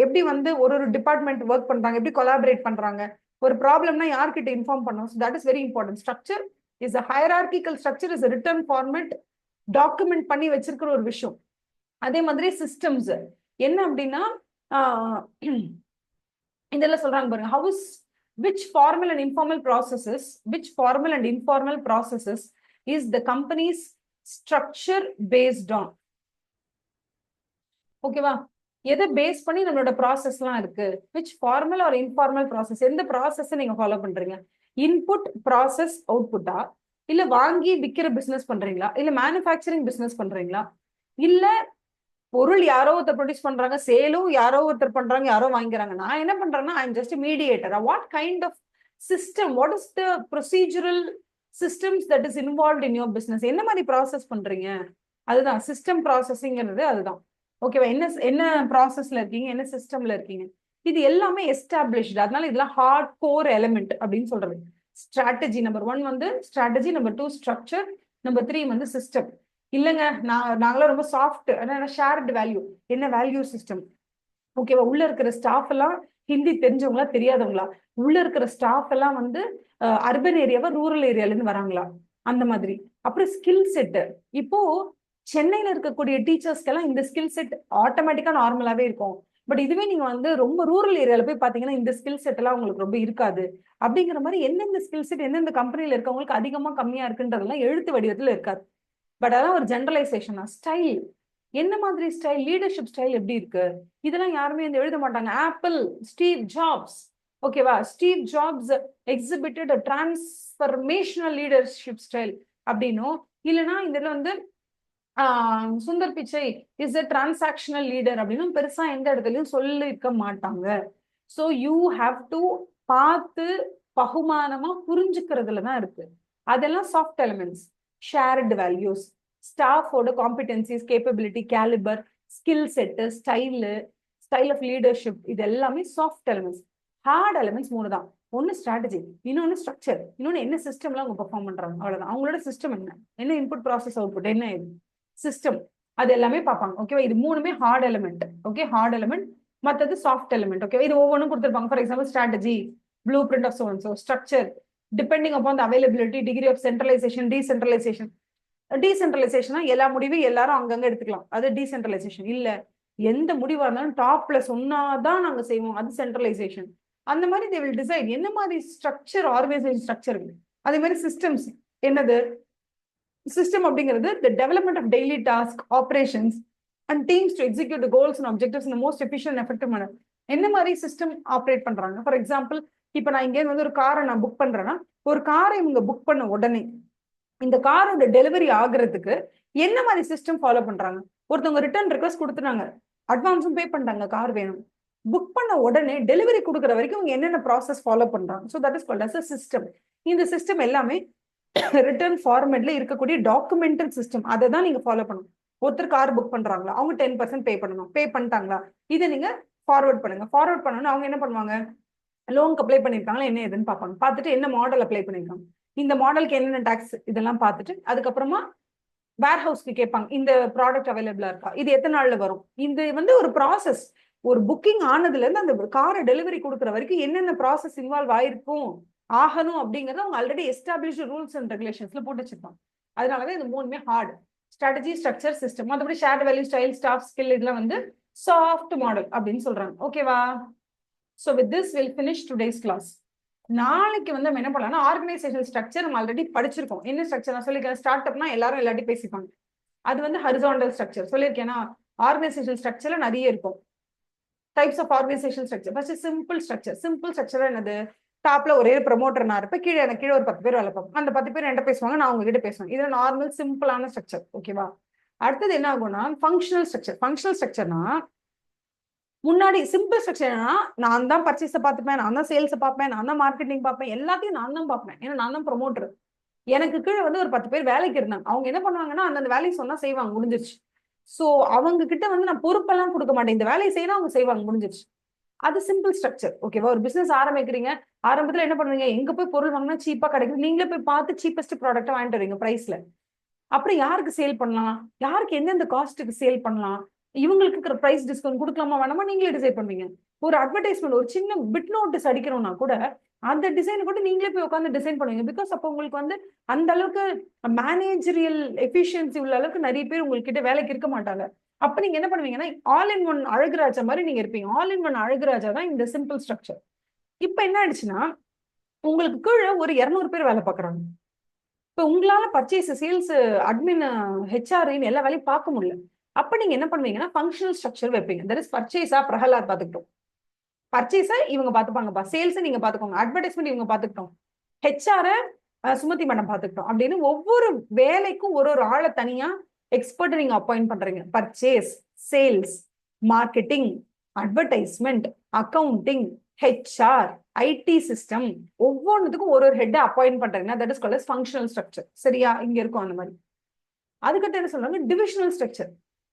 எப்படி வந்து ஒரு டிபார்ட்மெண்ட் ஒர்க் பண்றாங்க, எப்படி கொலாபரேட் பண்றாங்க, ஒரு ப்ராப்ளம்னா யார்கிட்ட இன்ஃபார்ம் பண்ணணும். That is very important. Structure is a hierarchical structure, is return format, document பண்ணி வச்சிருக்கிற ஒரு விஷயம். அதே மாதிரி சிஸ்டம்ஸ் என்ன அப்படின்னா இதெல்லாம் சொல்றாங்க பாருங்க. House which formal and informal processes is the company's structure based on. ஓகேவா? எதை பேஸ் பண்ணி நம்மளோட ப்ராசஸ்லாம் இருக்கு, which formal or informal process, எந்த ப்ராசஸ் நீங்க ஃபாலோ பண்றீங்க, இன்புட் ப்ராசஸ் அவுட்புட்டா, இல்ல வாங்கி விற்கிற பிசினஸ் பண்றீங்களா, இல்ல மேனுஃபேக்சரிங் பிசினஸ் பண்றீங்களா, இல்ல பொருள் யாரோ ஒருத்தர் ப்ரொடியூஸ் பண்றாங்க, சேலும் யாரோ ஒருத்தர் பண்றாங்க, யாரோ வாங்கிக்கிறாங்க. நான் என்ன பண்றேன்னா I am just mediator. What kind of system, what is the procedural systems that is involve in your business? என்ன மாதிரி ப்ராசஸ் பண்றீங்க? அதுதான் சிஸ்டம் ப்ராசஸிங்கிறது. அதுதான் ஓகேவா? என்ன என்ன ப்ராசஸ்ல இருக்கீங்க, என்ன சிஸ்டம்ல இருக்கீங்க, இது எல்லாமே எஸ்டாப்ளிஷ்டு. அதனால இதெல்லாம் ஹார்ட் கோர் எலிமெண்ட் அப்படின்னு சொல்றது. ஸ்ட்ராட்டஜி நம்பர் 1 வந்து ஸ்ட்ராட்டஜி, நம்பர் 2 ஸ்ட்ரக்சர், நம்பர் 3 வந்து சிஸ்டம். இல்லைங்க நாங்களாம் ரொம்ப சாஃப்ட், ஷேர்டு வேல்யூ. என்ன வேல்யூ சிஸ்டம்? ஓகேவா? உள்ள இருக்கிற ஸ்டாஃப் எல்லாம் ஹிந்தி தெரிஞ்சவங்களா தெரியாதவங்களா, உள்ள இருக்கிற ஸ்டாஃப் எல்லாம் வந்து அர்பன் ஏரியாவா ரூரல் ஏரியால இருந்து வராங்களா, அந்த மாதிரி. அப்புறம் ஸ்கில் செட். இப்போ சென்னையில இருக்கக்கூடிய டீச்சர்ஸ்க்கெல்லாம் இந்த ஸ்கில் செட் ஆட்டோமேட்டிக்கா நார்மலாவே இருக்கும். பட் இதுவே நீங்க வந்து ரொம்ப ரூரல் ஏரியால போய் பாத்தீங்கன்னா இந்த ஸ்கில் செட் எல்லாம் உங்களுக்கு ரொம்ப இருக்காது. அப்படிங்கிற மாதிரி எந்தெந்த ஸ்கில் செட் எந்தெந்த கம்பெனில இருக்கவங்களுக்கு அதிகமா கம்மியா இருக்குன்றதெல்லாம் எழுத்து வடிவத்துல இருக்காது. பட் அதான் ஒரு ஜெனரலைசேஷனா. ஸ்டைல், என்ன மாதிரி ஸ்டைல், லீடர்ஷிப் ஸ்டைல் எப்படி இருக்கு, இதெல்லாம் யாருமே வந்து எழுத மாட்டாங்க. ஆப்பிள், ஸ்டீவ் ஜாப்ஸ், ஓகேவா? Steve jobs exhibited transformational leadership style அப்படின்னும், இல்லைன்னா இந்த இதுல வந்து Sundar Pichai is a transactional leader அப்படின்னு பெருசா எந்த இடத்துலயும் சொல்லிருக்க மாட்டாங்க. ஸோ யூ ஹாவ் டு பார்த்து பகுமானமா புரிஞ்சுக்கிறதுல தான் இருக்கு. அதெல்லாம் சாஃப்ட் எலிமெண்ட்ஸ். ஷேர்டு வேல்யூஸ், ஸ்டாஃபோட competencies, capability, calibre, skill set, style of leadership, இது எல்லாமே சாஃப்ட் எலிமெண்ட்ஸ். ஹார்ட் எலிமெண்ட்ஸ் 3 தான். ஒன்னு ஸ்ட்ராட்டஜி, இன்னொன்னு ஸ்ட்ரக்சர், இன்னொன்னு என்ன சிஸ்டம்ல அவங்க பெர்ஃபார்ம் பண்றாங்க, அவ்வளவுதான். அவங்களோட சிஸ்டம் என்ன இன்புட் ப்ராசஸ் அவுட்புட் என்ன இது சிஸ்டம், அது எல்லாமே பார்ப்பாங்க. ஓகேவா? இது 3மே hard element. Okay, hard element. மற்றது சாஃப்ட் எலிமெண்ட். ஓகே, இது ஒவ்வொன்றும் கொடுத்துருப்பாங்க. For example strategy, blueprint of so structure, depending upon the availability, degree of centralization, decentralization. டீசென்ட்ரலைசேஷனா எல்லா முடிவும் எல்லாரும் அங்கங்க எடுத்துக்கலாம், அது டீசென்ட்ரலைசேஷன். இல்ல எந்த முடிவா இருந்தாலும் டாப்ல சொன்னாதான் நாங்க செய்வோம், அது சென்ட்ரலைசேஷன். அந்த மாதிரி தே வில் டிசைட் என்ன மாதிரி ஸ்ட்ரக்சர், ஆர்கனைசேஷன் ஸ்ட்ரக்சர். அதே மாதிரி சிஸ்டம்ஸ் என்னது? சிஸ்டம் அப்படிங்கிறது the development of daily task, operations and teams to execute the goals and objectives in the most efficient and effective manner. என்ன மாதிரி சிஸ்டம் ஆப்ரேட் பண்றாங்க? For example, இப்ப நான் இங்கே வந்து ஒரு காரை நான் புக் பண்றேன்னா, ஒரு காரை இவங்க புக் பண்ண உடனே இந்த காரோட டெலிவரி ஆகுறதுக்கு என்ன மாதிரி சிஸ்டம் ஃபாலோ பண்றாங்க? ஒருத்தவங்க ரிட்டர்ன் ரிக்வஸ்ட் கொடுத்துட்டாங்க, அட்வான்ஸும் பே பண்றாங்க, கார் வேணும். புக் பண்ண உடனே டெலிவரி கொடுக்குற வரைக்கும் இவங்க என்னென்ன ப்ராசஸ் ஃபாலோ பண்றாங்க? So that is called as a system. இந்த சிஸ்டம் எல்லாமே ரிட்டர்ன் ஃபார்மேட்ல இருக்கக்கூடிய டாக்குமெண்டல் சிஸ்டம். அதை தான் நீங்க ஃபாலோ பண்ணணும். ஒருத்தர் கார் புக் பண்றாங்களா, அவங்க 10% பே பண்ணணும், பே பண்ணிட்டாங்களா, இதை நீங்க ஃபார்வர்ட் பண்ணுங்க. ஃபார்வர்ட் பண்ணணும், அவங்க என்ன பண்ணுவாங்க, லோனுக்கு அப்ளை பண்ணிருக்காங்களா என்ன ஏதுன்னு பார்ப்பாங்க. பார்த்துட்டு என்ன மாடல் அப்ளை பண்ணிருக்காங்க, இந்த மாடலுக்கு என்னென்ன டாக்ஸ், இதெல்லாம் பார்த்துட்டு அதுக்கப்புறமா வேர் ஹவுஸ்க்கு கேட்பாங்க, இந்த ப்ராடக்ட் அவைலபிளா இருக்கா, இது எத்தனை நாள்ல வரும். இது வந்து ஒரு ப்ராசஸ். ஒரு புக்கிங் ஆனதுல இருந்து அந்த காரை டெலிவரி கொடுக்குற வரைக்கும் என்னென்ன ப்ராசஸ் இன்வால்வ் ஆயிருக்கும், ஆகணும் அப்படிங்கறத அவங்க ஆல்ரெடி எஸ்டாப்ளிஷ்டு ரூல்ஸ் அண்ட் ரெகுலேஷன்ஸ்ல போட்டு வச்சிருப்பாங்க. அதனாலதான் இது 3மே ஹார்ட். Strategy, structure, system. மற்றபடி shared value, style, staff, skill, இதெல்லாம் வந்து சாஃப்ட் மாடல் அப்படின்னு சொல்றாங்க. ஓகேவா? So with this will finish today's class. நாளைக்கு வந்து நம்ம என்ன பண்ணலாம்னா, ஆர்கனைசேஷன் ஸ்ட்ரக்சர் நம்ம ஆல்ரெடி படிச்சிருக்கோம். என்ன ஸ்ட்ரக்சர் நான் சொல்லியிருக்கேன், ஸ்டார்ட் அப்னா எல்லாரும் எல்லாத்தையும் பேசிப்பாங்க, அது வந்து ஹரிசாண்டல் ஸ்ட்ரக்சர் சொல்லியிருக்கேன்னா. ஆர்கனைசேஷன் ஸ்ட்ரக்சர்ல நிறைய இருக்கும் types of organisation structure. First simple structure. Simple structure என்னது? டாப்ல ஒரே ப்ரமோட்டர் நான் இருப்பேன், கீழே எனக்கு கீழே ஒரு 10 பேர் வேலை பார்ப்போம். அந்த 10 பேர் என்கிட்ட பேசுவாங்க, நான் உங்ககிட்ட பேசுவேன். இது நார்மல் சிம்பிளான ஸ்ட்ரக்சர். ஓகேவா? அடுத்தது என்ன ஆகும்னா ஃபங்க்ஷனல் ஸ்ட்ரக்சர். ஃபங்க்ஷனல் ஸ்ட்ரக்சர்னா முன்னாடி சிம்பிள் ஸ்ட்ரக்சர்னா நான் தான் பர்ச்சேஸை பார்த்துப்பேன், நான் தான் சேல்ஸை பார்ப்பேன், நான் தான் மார்க்கெட்டிங் பார்ப்பேன், எல்லாத்தையும் நான் தான் பார்ப்பேன். ஏன்னா நான் தான் ப்ரொமோட்டர். எனக்கு கீழே வந்து ஒரு 10 பேர் வேலைக்கு இருந்தாங்க. அவங்க என்ன பண்ணுவாங்கன்னா அந்தந்த வேலையை சொன்னா செய்வாங்க, முடிஞ்சிருச்சு. ஸோ அவங்க கிட்ட வந்து நான் பொறுப்பெல்லாம் கொடுக்க மாட்டேன், இந்த வேலையை செய்யணும் அவங்க செய்வாங்க, முடிஞ்சிருச்சு. அது சிம்பிள் ஸ்ட்ரக்சர். ஓகேவா? ஒரு பிசினஸ் ஆரம்பிக்கிறீங்க, ஆரம்பத்துல என்ன பண்ணுவீங்க, எங்க போய் பொருள் வாங்கினா சீப்பா கிடைக்கும், நீங்களே போய் பார்த்து சீப்பஸ்ட் ப்ராடக்ட்டை வாங்கிட்டு வரீங்க பிரைஸ்ல. அப்புறம் யாருக்கு சேல் பண்ணலாம், யாருக்கு எந்தெந்த காஸ்ட்டுக்கு சேல் பண்ணலாம், இவங்களுக்கு இருக்கிற பிரைஸ் டிஸ்கவுண்ட் கொடுக்கலாமா வேணாமா நீங்களே டிசைட் பண்ணுவீங்க. ஒரு அட்வர்டைஸ்மெண்ட், ஒரு சின்ன பிட் நோட்டீஸ் அடிக்கணும்னா கூட அந்த டிசைன் கூட நீங்களே போய் உட்காந்து டிசைன் பண்ணுவீங்க. பிகாஸ் அப்போ உங்களுக்கு வந்து அந்த அளவுக்கு மேனேஜரியல் எஃபிஷியன்சி உள்ள அளவுக்கு நிறைய பேர் உங்ககிட்ட வேலைக்கு இருக்க மாட்டாங்க. அப்ப நீங்க என்ன பண்ணுவீங்கன்னா ஆல் இன் ஒன் அழகுராஜா மாதிரி நீங்க இருப்பீங்க. ஆல் இன் ஒன் அழகுராஜா தான் இந்த சிம்பிள் ஸ்ட்ரக்சர். இப்ப என்ன ஆயிடுச்சுன்னா உங்களுக்கு கீழே ஒரு 200 பேர் வேலை பார்க்கறாங்க. இப்ப உங்களால பர்ச்சேஸ், சேல்ஸ், அட்மின், ஹெச்ஆர்னு எல்லா வேலையும் பார்க்க முடியல. அப்ப நீங்க என்ன பண்ணுவீங்கன்னா ஃபங்க்ஷனல் ஸ்ட்ரக்சர் வைப்பீங்க. தட் இஸ் பர்ச்சேஸா பிரகலாத் பார்த்துக்கிட்டோம், பர்ச்சேஸா இவங்க பார்த்துப்பாங்கப்பா, சேல்ஸ் நீங்க பார்த்துக்கோங்க, அட்வர்டைஸ்மெண்ட் இவங்க பார்த்துக்கிட்டோம், ஹெச்ஆர் சுமதி மேடம் பார்த்துக்கிட்டோம் அப்படின்னு ஒவ்வொரு வேலைக்கும் ஒரு ஒரு ஆளை தனியா எக்ஸ்பர்ட் நீங்க அப்பாயிண்ட் பண்றீங்க. Purchase, sales, marketing, advertisement, accounting, HR, IT system, ஒவ்வொன்றுத்துக்கும் ஒரு ஹெட் அப்பாயிண்ட் பண்றாங்கன்னா that is called functional structure. சரியா? இங்க இருக்கும் அந்த மாதிரி. அதுக்கிட்ட என்ன சொல்றாங்க? Divisional structure.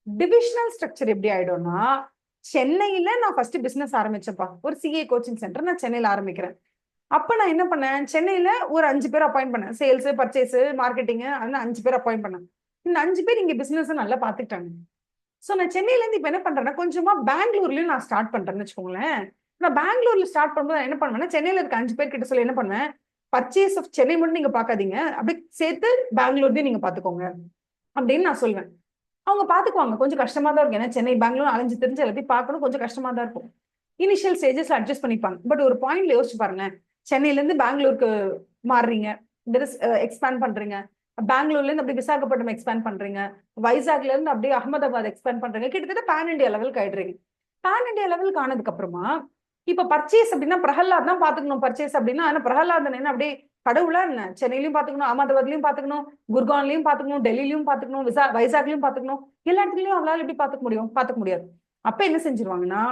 டிவிஷனல் ஸ்ட்ரக்சர் எப்படி ஆயிடும்னா, சென்னையில நான் ஃபர்ஸ்ட் பிசினஸ் ஆரம்பிச்சப்பா, ஒரு சிஏ கோச்சிங் சென்டர் நான் சென்னையில ஆரம்பிக்கிறேன். அப்ப நான் என்ன பண்ணேன், சென்னையில ஒரு 5 பேர் அப்பாயிண்ட் பண்ணேன். சேல்ஸ், பர்ச்சேஸ், மார்க்கெட்டிங், அந்த 5 பேர் அப்பாயிண்ட் பண்ணேன். இந்த 5 பேர் இங்க பிசினஸ் நல்லா பாத்துக்கிட்டாங்க. சோ நான் சென்னையில இருந்து இப்ப என்ன பண்றேன்னா, கொஞ்சமா பெங்களூர்லயும் நான் ஸ்டார்ட் பண்றேன்னு வச்சுக்கோங்களேன். நான் பெங்களூர்ல ஸ்டார்ட் பண்ணும்போது என்ன பண்ணுவேன்னா, சென்னையில இருக்க 5 பேர் கிட்ட சொல்லி என்ன பண்ணுவேன், பர்ச்சேஸ் ஆஃப் சென்னை மட்டும் நீங்க பாக்காதீங்க, அப்படியே சேர்த்து பெங்களூர்லயும் நீங்க பாத்துக்கோங்க அப்படின்னு நான் சொல்லுவேன். அவங்க பாத்துக்குவாங்க. கொஞ்சம் கஷ்டமா தான் இருக்கும். ஏன்னா சென்னை, பெங்களூர் அலைஞ்சு தெரிஞ்சு எல்லாத்தையும் பார்க்கணும். கொஞ்சம் கஷ்டமா தான் இருக்கும். இனிஷியல் ஸ்டேஜஸ்ல அட்ஜஸ்ட் பண்ணிப்பாங்க. பட் ஒரு பாயிண்ட்ல யோசிச்சு பாருங்க, சென்னையில இருந்து பெங்களூருக்கு மாறுறீங்க, எக்ஸ்பேண்ட் பண்றீங்க, பெங்களூர்ல இருந்து அப்படியே விசாகப்பட்டினம் எக்ஸ்பேண்ட் பண்றீங்க, வைசாக்ல இருந்து அப்படியே அகமதாபாத் எக்ஸ்பேண்ட் பண்றீங்க, கிட்டத்தட்ட பேன் இண்டியா லெவலுக்கு ஆயிடுறீங்க. பேன் இண்டியா லெவலுக்கு ஆனதுக்கு அப்புறமா இப்ப பர்ச்சேஸ் அப்படின்னா பிரகலாத் தான் பாத்துக்கணும். பர்ச்சேஸ் அப்படின்னா ஆனா பிரகலாத் என்ன அப்படியே கடவுளா என்ன, சென்னையிலயும் பாத்துக்கணும், அகமதாபாத்லயும் பாத்துக்கணும், குர்கான்லயும் பாத்துக்கணும், டெல்லியிலயும் பாத்துக்கணும், வைசாக்லயும் பாத்துக்கணும், எல்லா இடத்துலயும் அவங்களால எப்படி பாத்துக்க முடியும்? பாத்துக்க முடியாது. அப்ப என்ன செஞ்சிருவாங்கன்னா,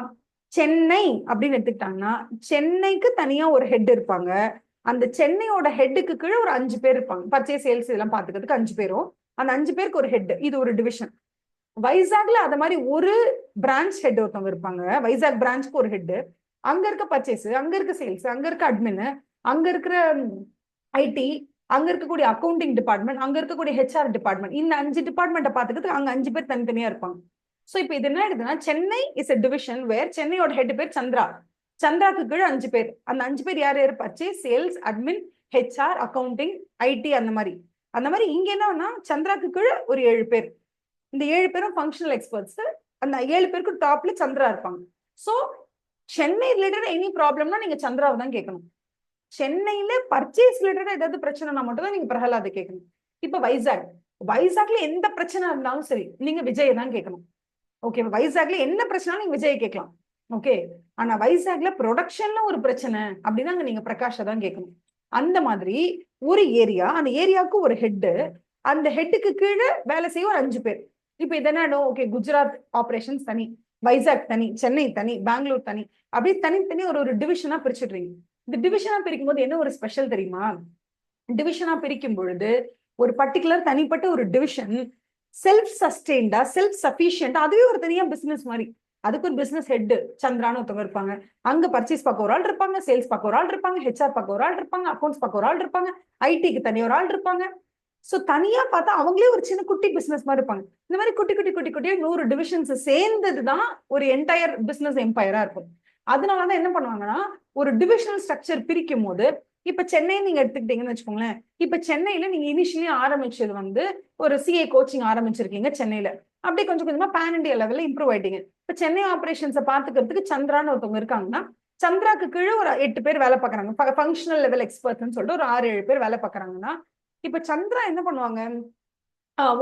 சென்னை அப்படின்னு எடுத்துக்கிட்டாங்கன்னா சென்னைக்கு தனியா ஒரு ஹெட் இருப்பாங்க. அந்த சென்னையோட ஹெட்டுக்கு கீழே ஒரு 5 பேர் இருப்பாங்க. பர்ச்சேஸ், சேல்ஸ் இதெல்லாம் பாத்துக்கிறதுக்கு 5 பேரும். அந்த 5 பேருக்கு ஒரு ஹெட். இது ஒரு டிவிஷன். வைசாக்ல அத மாதிரி ஒரு பிரான்ச் ஹெட் ஒருத்தவங்க இருப்பாங்க. வைசாக் பிரான்ச்சுக்கு ஒரு ஹெட். அங்க இருக்க பர்ச்சேஸ், அங்க இருக்க சேல்ஸ், அங்க இருக்க அட்மின், அங்க இருக்கிற ஐடி, அங்க இருக்கக்கூடிய அக்கௌண்டிங் டிபார்ட்மெண்ட், அங்க இருக்கக்கூடிய ஹெச்ஆர் டிபார்ட்மெண்ட், இந்த 5 டிபார்ட்மெண்ட்டை பாத்துக்கிறதுக்கு அங்க 5 பேர் தனித்தனியா இருப்பாங்க. சோ இப்ப இது என்ன ஆயிடுதுன்னா, Chennai is a division where சென்னையோட ஹெட் பேர் சந்திரா. சந்திராக்கு கீழே 5 பேர். அந்த 5 பேர் யார் யார்? Purchase, sales, admin, HR, accounting, IT, அந்த மாதிரி. அந்த மாதிரி இங்க என்னன்னா, சந்திராக்கு கீழே ஒரு 7 பேர். இந்த 7 பேரும் ஃபங்க்ஷனல் எக்ஸ்பர்ட்ஸ். அந்த 7 பேருக்கு டாப்ல சந்திரா இருப்பாங்க. சோ சென்னை ரிலேட்டட் எனி ப்ராப்ளம்னா நீங்க சந்திராவை தான் கேட்கணும். சென்னையில பர்ச்சேஸ் ரிலேட்டட் ஏதாவது பிரச்சனைனா மட்டும் தான் நீங்க பிரகலாத கேட்கணும். இப்ப வைசாக்ல எந்த பிரச்சனை இருந்தாலும் சரி, நீங்க விஜய் தான் கேட்கணும். ஓகே, வைசாக்ல என்ன பிரச்சனை நீங்க விஜய் கேட்கலாம். ஓகே, ஆனா வைசாக்ல ப்ரொடக்ஷன்ல ஒரு பிரச்சனை அப்படின்னா நீங்க பிரகாஷ தான் கேட்கணும். அந்த மாதிரி ஒரு ஏரியா, அந்த ஏரியாவுக்கு ஒரு ஹெட், அந்த ஹெட்டுக்கு கீழே வேலை செய்ய ஒரு 5 பேர். இப்ப இதனால ஓகே, குஜராத் ஆபரேஷன்ஸ் தனி, வைசாக் தனி, சென்னை தனி, பெங்களூர் தனி, அப்படியே தனித்தனி ஒரு டிவிஷனா பிரிச்சுடுறீங்க. இந்த டிவிஷனா பிரிக்கும் போது என்ன ஒரு ஸ்பெஷல் தெரியுமா? டிவிஷனா பிரிக்கும் பொழுது ஒரு பர்டிகுலர் தனிப்பட்ட ஒரு டிவிஷன் செல்ஃப் சஸ்டெயின்டா, செல்ஃப் சஃபிஷியன்டா, அதுவே ஒரு தனியா பிசினஸ் மாதிரி. அதுக்கு ஒரு பிசினஸ் ஹெட் சந்திரான்னு ஒருத்தவங்க இருப்பாங்க. அங்க பர்ச்சேஸ் பார்க்க ஒரு ஆள் இருப்பாங்க, சேல்ஸ் பார்க்க ஒரு ஆள் இருப்பாங்க, ஹெச்ஆர் பார்க்க ஒரு ஆள் இருப்பாங்க, அக்கௌண்ட்ஸ் பார்க்க ஒரு ஆள் இருப்பாங்க, ஐடிக்கு தனி ஒரு ஆள் இருப்பாங்க. சோ தனியா பார்த்தா அவங்களே ஒரு சின்ன குட்டி பிசினஸ் மாதிரி இருப்பாங்க. இந்த மாதிரி குட்டி குட்டி குட்டி குட்டியா 100 டிவிஷன்ஸ் சேர்ந்ததுதான் ஒரு என்டையர் பிசினஸ் எம்பையரா இருக்கும். அதனாலதான் என்ன பண்ணுவாங்கன்னா, ஒரு டிவிஷனல் ஸ்ட்ரக்சர் பிரிக்கும் போது, இப்ப சென்னை நீங்க எடுத்துக்கிட்டீங்கன்னு வச்சுக்கோங்களேன். இப்ப சென்னையில நீங்க இனிஷியலி ஆரம்பிச்சது ஒரு சிஏ கோச்சிங் ஆரம்பிச்சிருக்கீங்க சென்னையில. அப்படியே கொஞ்சம் கொஞ்சமா பேன் இண்டியா லெவல்ல இம்ப்ரூவ் ஆயிட்டீங்க. இப்ப சென்னை ஆபரேஷன்ஸை பாத்துக்கிறதுக்கு சந்திரான்னு ஒருத்தவங்க இருக்காங்கன்னா, சந்திராக்கு கீழே ஒரு 8 பேர் வேலை பார்க்கறாங்க. ஃபங்க்ஷனல் லெவல் எக்ஸ்பர்ட்னு சொல்லிட்டு ஒரு 6-7 பேர் வேலை பார்க்கறாங்கன்னா, இப்ப சந்திரா என்ன பண்ணுவாங்க,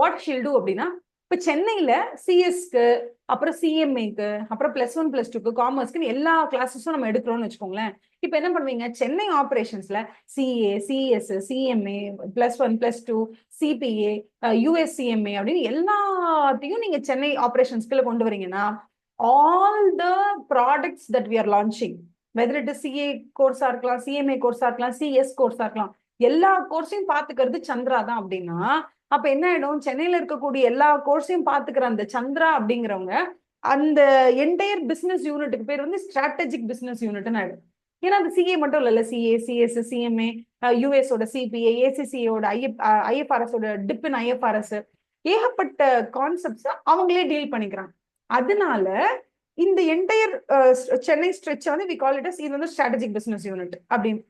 வாட் ஷீல் டூ அப்படின்னா, இப்ப சென்னையில சிஎஸ்க்கு, அப்புறம் சிஎம்ஏக்கு, அப்புறம் +1 +2க்கு, காமர்ஸ்க்கு எல்லா கிளாஸஸும் நம்ம எடுக்கிறோம்னு வச்சுக்கோங்களேன். இப்ப என்ன பண்ணுவீங்க, சென்னை ஆபரேஷன்ஸ்ல CA, CS, CMA, +1 +2, CPA, US CMA அப்படின்னு எல்லாத்தையும் நீங்க சென்னை ஆபரேஷன்ஸ்குள்ள கொண்டு வரீங்கன்னா, all the products that we are launching, whether it is CA கோர்ஸா இருக்கலாம், சிஎம்ஏ கோர்ஸா இருக்கலாம், சிஎஸ் கோர்ஸா இருக்கலாம், எல்லா கோர்ஸையும் பாத்துக்கிறது சந்திரா தான். அப்படின்னா அப்ப என்ன ஆயிடும், சென்னையில இருக்கக்கூடிய எல்லா கோர்ஸையும் பாத்துக்கிற அந்த சந்திரா அப்படிங்கிறவங்க அந்த என்டையர் பிசினஸ் யூனிட்டுக்கு பேர் ஸ்ட்ராட்டஜிக் பிசினஸ் யூனிட்னு ஆயிடும். ஏன்னா அந்த சிஏ மட்டும் இல்ல, சிஏ, சிஎஸ், சிஎம்ஏ, யூஎஸோட சிபிஏ, ஏசிசியோட ஐஎஃப்ஆர்எஸோட டிப்பின் ஐஎஃப்ஆர்எஸ், ஏகப்பட்ட கான்செப்ட்ஸ் அவங்களே டீல் பண்ணிக்கிறாங்க. அதனால இந்த entire Chennai stretch we call it as, இது ஸ்ட்ராட்டஜிக் பிசினஸ் யூனிட் அப்படின்னு.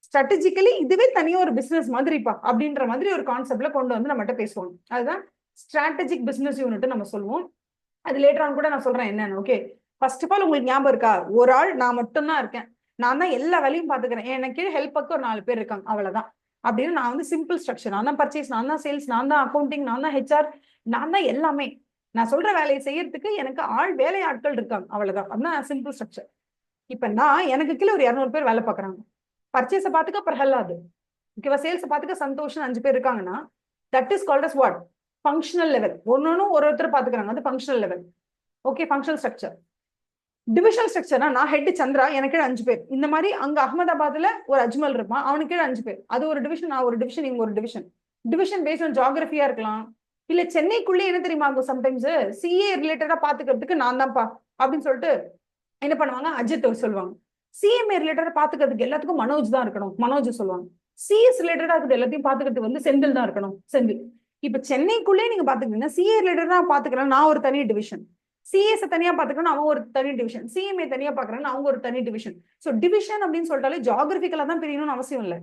ஸ்ட்ராட்டஜிக்கலி இதுவே தனியா ஒரு பிசினஸ் மாதிரிப்பா அப்படின்ற மாதிரி ஒரு கான்செப்ட்ல கொண்டு வந்து நம்மகிட்ட பேசுவாங்க. அதுதான் ஸ்ட்ராட்டஜிக் பிசினஸ் யூனிட் நம்ம சொல்லுவோம். அது லேட்டர் ஆன் கூட நான் சொல்றேன் என்னன்னு. ஓகே, ஃபர்ஸ்ட் ஆஃப் ஆல் உங்களுக்கு ஞாபகம் இருக்கா, ஒரு ஆள் நான் மட்டும் தான் இருக்கேன், நான் தான் எல்லா வேலையும் பாத்துக்கிறேன், எனக்கு ஹெல்ப்புக்கு ஒரு 4 பேர் இருக்காங்க, அவ்வளவுதான். அப்படின்னு நான் சிம்பிள் ஸ்ட்ரக்சர், நான் தான் பர்ச்சேஸ், நான் தான் சேல்ஸ், நான் தான் அக்கௌண்டிங், நான் தான் ஹெச்ஆர், நான் தான் எல்லாமே. நான் சொல்ற வேலையை செய்யறதுக்கு எனக்கு வேலை ஆட்கள் இருக்காங்க, அவ்வளவுதான். அதுதான் சிம்பிள் ஸ்ட்ரக்சர். இப்ப எனக்கு கீழே ஒரு 200 பேர் வேலை பாக்குறாங்க. பர்ச்சேஸை பாத்துக்க பிரகலாது, ஓகேவா, சேல்ஸ் பாத்துக்க சந்தோஷம் 5 பேர் இருக்காங்கன்னா, that is called as what, functional level. ஒன்னொன்னும் ஒருத்தர் பாத்துக்கிறாங்க, அது functional level. Okay, functional structure. Divisional ஸ்ட்ரக்சர்னா நான் ஹெட் சந்திரா, எனக்கு 5 பேர். இந்த மாதிரி அங்க அகமதாபாத்ல ஒரு அஜ்மல் இருப்பான், அவனுக்கு 5 பேர். அது ஒரு டிவிஷன், நான் ஒரு டிவிஷன், இவங்க ஒரு டிவிஷன். டிவிஷன் பேஸ்ட் ஆன் ஜியோகிராஃபியா இருக்கலாம். இல்ல சென்னைக்குள்ளே என்ன தெரியுமா ஆகும், சம்டைம்ஸ் சிஏ ரிலேட்டடா பாத்துக்கிறதுக்கு நான் தான்ப்பா அப்படின்னு சொல்லிட்டு என்ன பண்ணுவாங்க, அஜித் சொல்லுவாங்க. சிஎம்ஏ ரிலேட்டடா பாத்துக்கிறதுக்கு எல்லாத்துக்கும் மனோஜ் தான் இருக்கணும், மனோஜ் சொல்லுவாங்க. சிஎஸ் ரிலேட்டடா இருக்கிறது எல்லாத்தையும் பாத்துக்கிறதுக்கு வந்து செந்தில் தான் இருக்கணும், செந்தில். இப்ப சென்னைக்குள்ளே நீங்க பாத்துக்கிட்டீங்கன்னா சிஏ ரிலேட்டடா பாத்துக்கிறேன் நான் ஒரு தனி டிவிஷன், சிஎஸ் தனியா பாத்துக்கணும் அவன் ஒரு தனி டிவிஷன், சிஎம்ஏ தனியா பாக்குறேன்னு அவங்க ஒரு தனி டிவிஷன். சோ டிவிஷன் அப்படின்னு சொல்லிட்டாலே ஜியோகிராபிக்கலா தான் பிரியணும்னு அவசியம் இல்லை.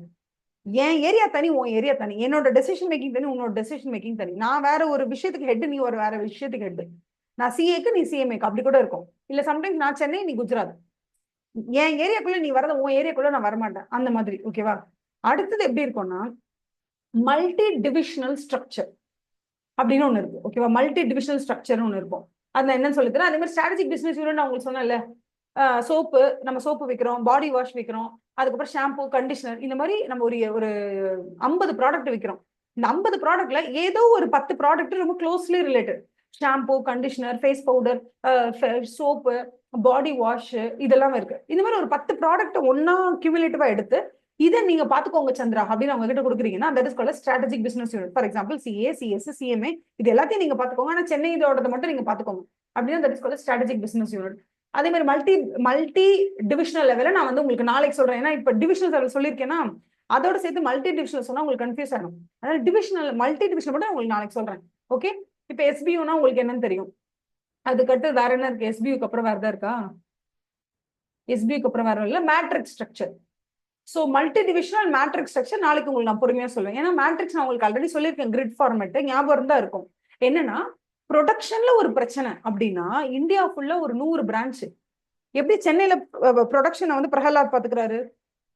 என் ஏரியா தனி, உன் ஏரியா தனி, என்னோட டெசிஷன் மேக்கிங் தனி, உன்னோட டெசிஷன் மேக்கிங் தனி. நான் வேற ஒரு விஷயத்துக்கு ஹெட், நீ ஒரு வேற விஷயத்துக்கு ஹெட். நான் சிஏக்கு நீ சிஎம்ஏக்கு அப்படி கூட இருக்கும். இல்ல சம்டைம்ஸ் நான் சென்னை நீ குஜராத், என் ஏரியாக்குள்ள நீ வரத உன் ஏரியாக்குள்ள நான் வரமாட்டேன், அந்த மாதிரி. ஓகேவா? அடுத்தது எப்படி இருக்கும்னா மல்டி டிவிஷனல் ஸ்ட்ரக்சர் அப்படின்னு ஒண்ணு இருக்கு. ஓகேவா? மல்டி டிவிஷனல் ஸ்ட்ரக்சர்னு ஒண்ணு இருக்கும். அது என்னன்னு சொல்லித்தரேன். அதே மாதிரி ஸ்ட்ராட்டஜிக் பிசினஸ் யூனிட் நான் உங்களுக்கு சொன்னேன்ல, சோப்பு, நம்ம சோப்பு விற்கிறோம், பாடி வாஷ் விற்கிறோம், அதுக்கப்புறம் ஷாம்பு, கண்டிஷனர், இந்த மாதிரி நம்ம ஒரு 50 ப்ராடக்ட் விற்கிறோம். இந்த 50 ப்ராடக்ட்ல ஏதோ ஒரு 10 ப்ராடக்ட் ரொம்ப closely related. Shampoo, conditioner, face powder, soap, body wash, இதெல்லாம் இருக்கு. இந்த மாதிரி ஒரு 10 ப்ராடக்ட் ஒன்னா கியூமுலேட்டிவா எடுத்து இதை நீங்க பாத்துக்கோங்க சந்திரா அப்படின்னு அவங்க கிட்ட கொடுக்குறீங்கன்னா that is called strategic business unit. For example CA, CS, CMA, இது எல்லாத்தையும் நீங்க பாத்துக்கோங்க, ஆனா சென்னை இதோட மட்டும் நீங்க பாத்துக்கோங்க அப்படின்னா that is called strategic business unit. அதே மாதிரி மல்டி டிவிஷனல் லெவல நான் வந்து உங்களுக்கு நாளைக்கு சொல்றேன். ஏன்னா இப்ப டிவிஷனல் லெவல் சொல்லியிருக்கேன்னா அதோட சேர்த்து மல்டி டிவிஷனல் சொன்னா உங்களுக்கு கன்ஃபியூஸ் ஆகும். அதனால டிவிஷனல் மல்டி டிவிஷனல் மட்டும் உங்களுக்கு நாளைக்கு சொல்றேன். ஓகே, இப்ப எஸ்பியூனா உங்களுக்கு என்னன்னு தெரியும். அதுக்கடுத்து வேற என்ன இருக்கு, எஸ்பியூக்கு அப்புறம் வேற இருக்கா? எஸ்பியூக்கு அப்புறம் வேற இல்ல, matrix structure. So multi divisional matrix structure நாளைக்கு உங்களுக்கு நான் பொறுமையா சொல்லுவேன். ஏன்னா மேட்ரிக்ஸ் நான் உங்களுக்கு ஆல்ரெடி சொல்லியிருக்கேன், கிரிட் ஃபார்மேட் ஞாபகம் தான் இருக்கும். என்னன்னா ப்ரொடக்ஷன்ல ஒரு பிரச்சனை அப்படின்னா இந்தியா ஃபுல்லா ஒரு 100 பிரான்ச். எப்படி சென்னையில ப்ரொடக்ஷனை வந்து பிரகலாத் பாத்துக்கிறாரு,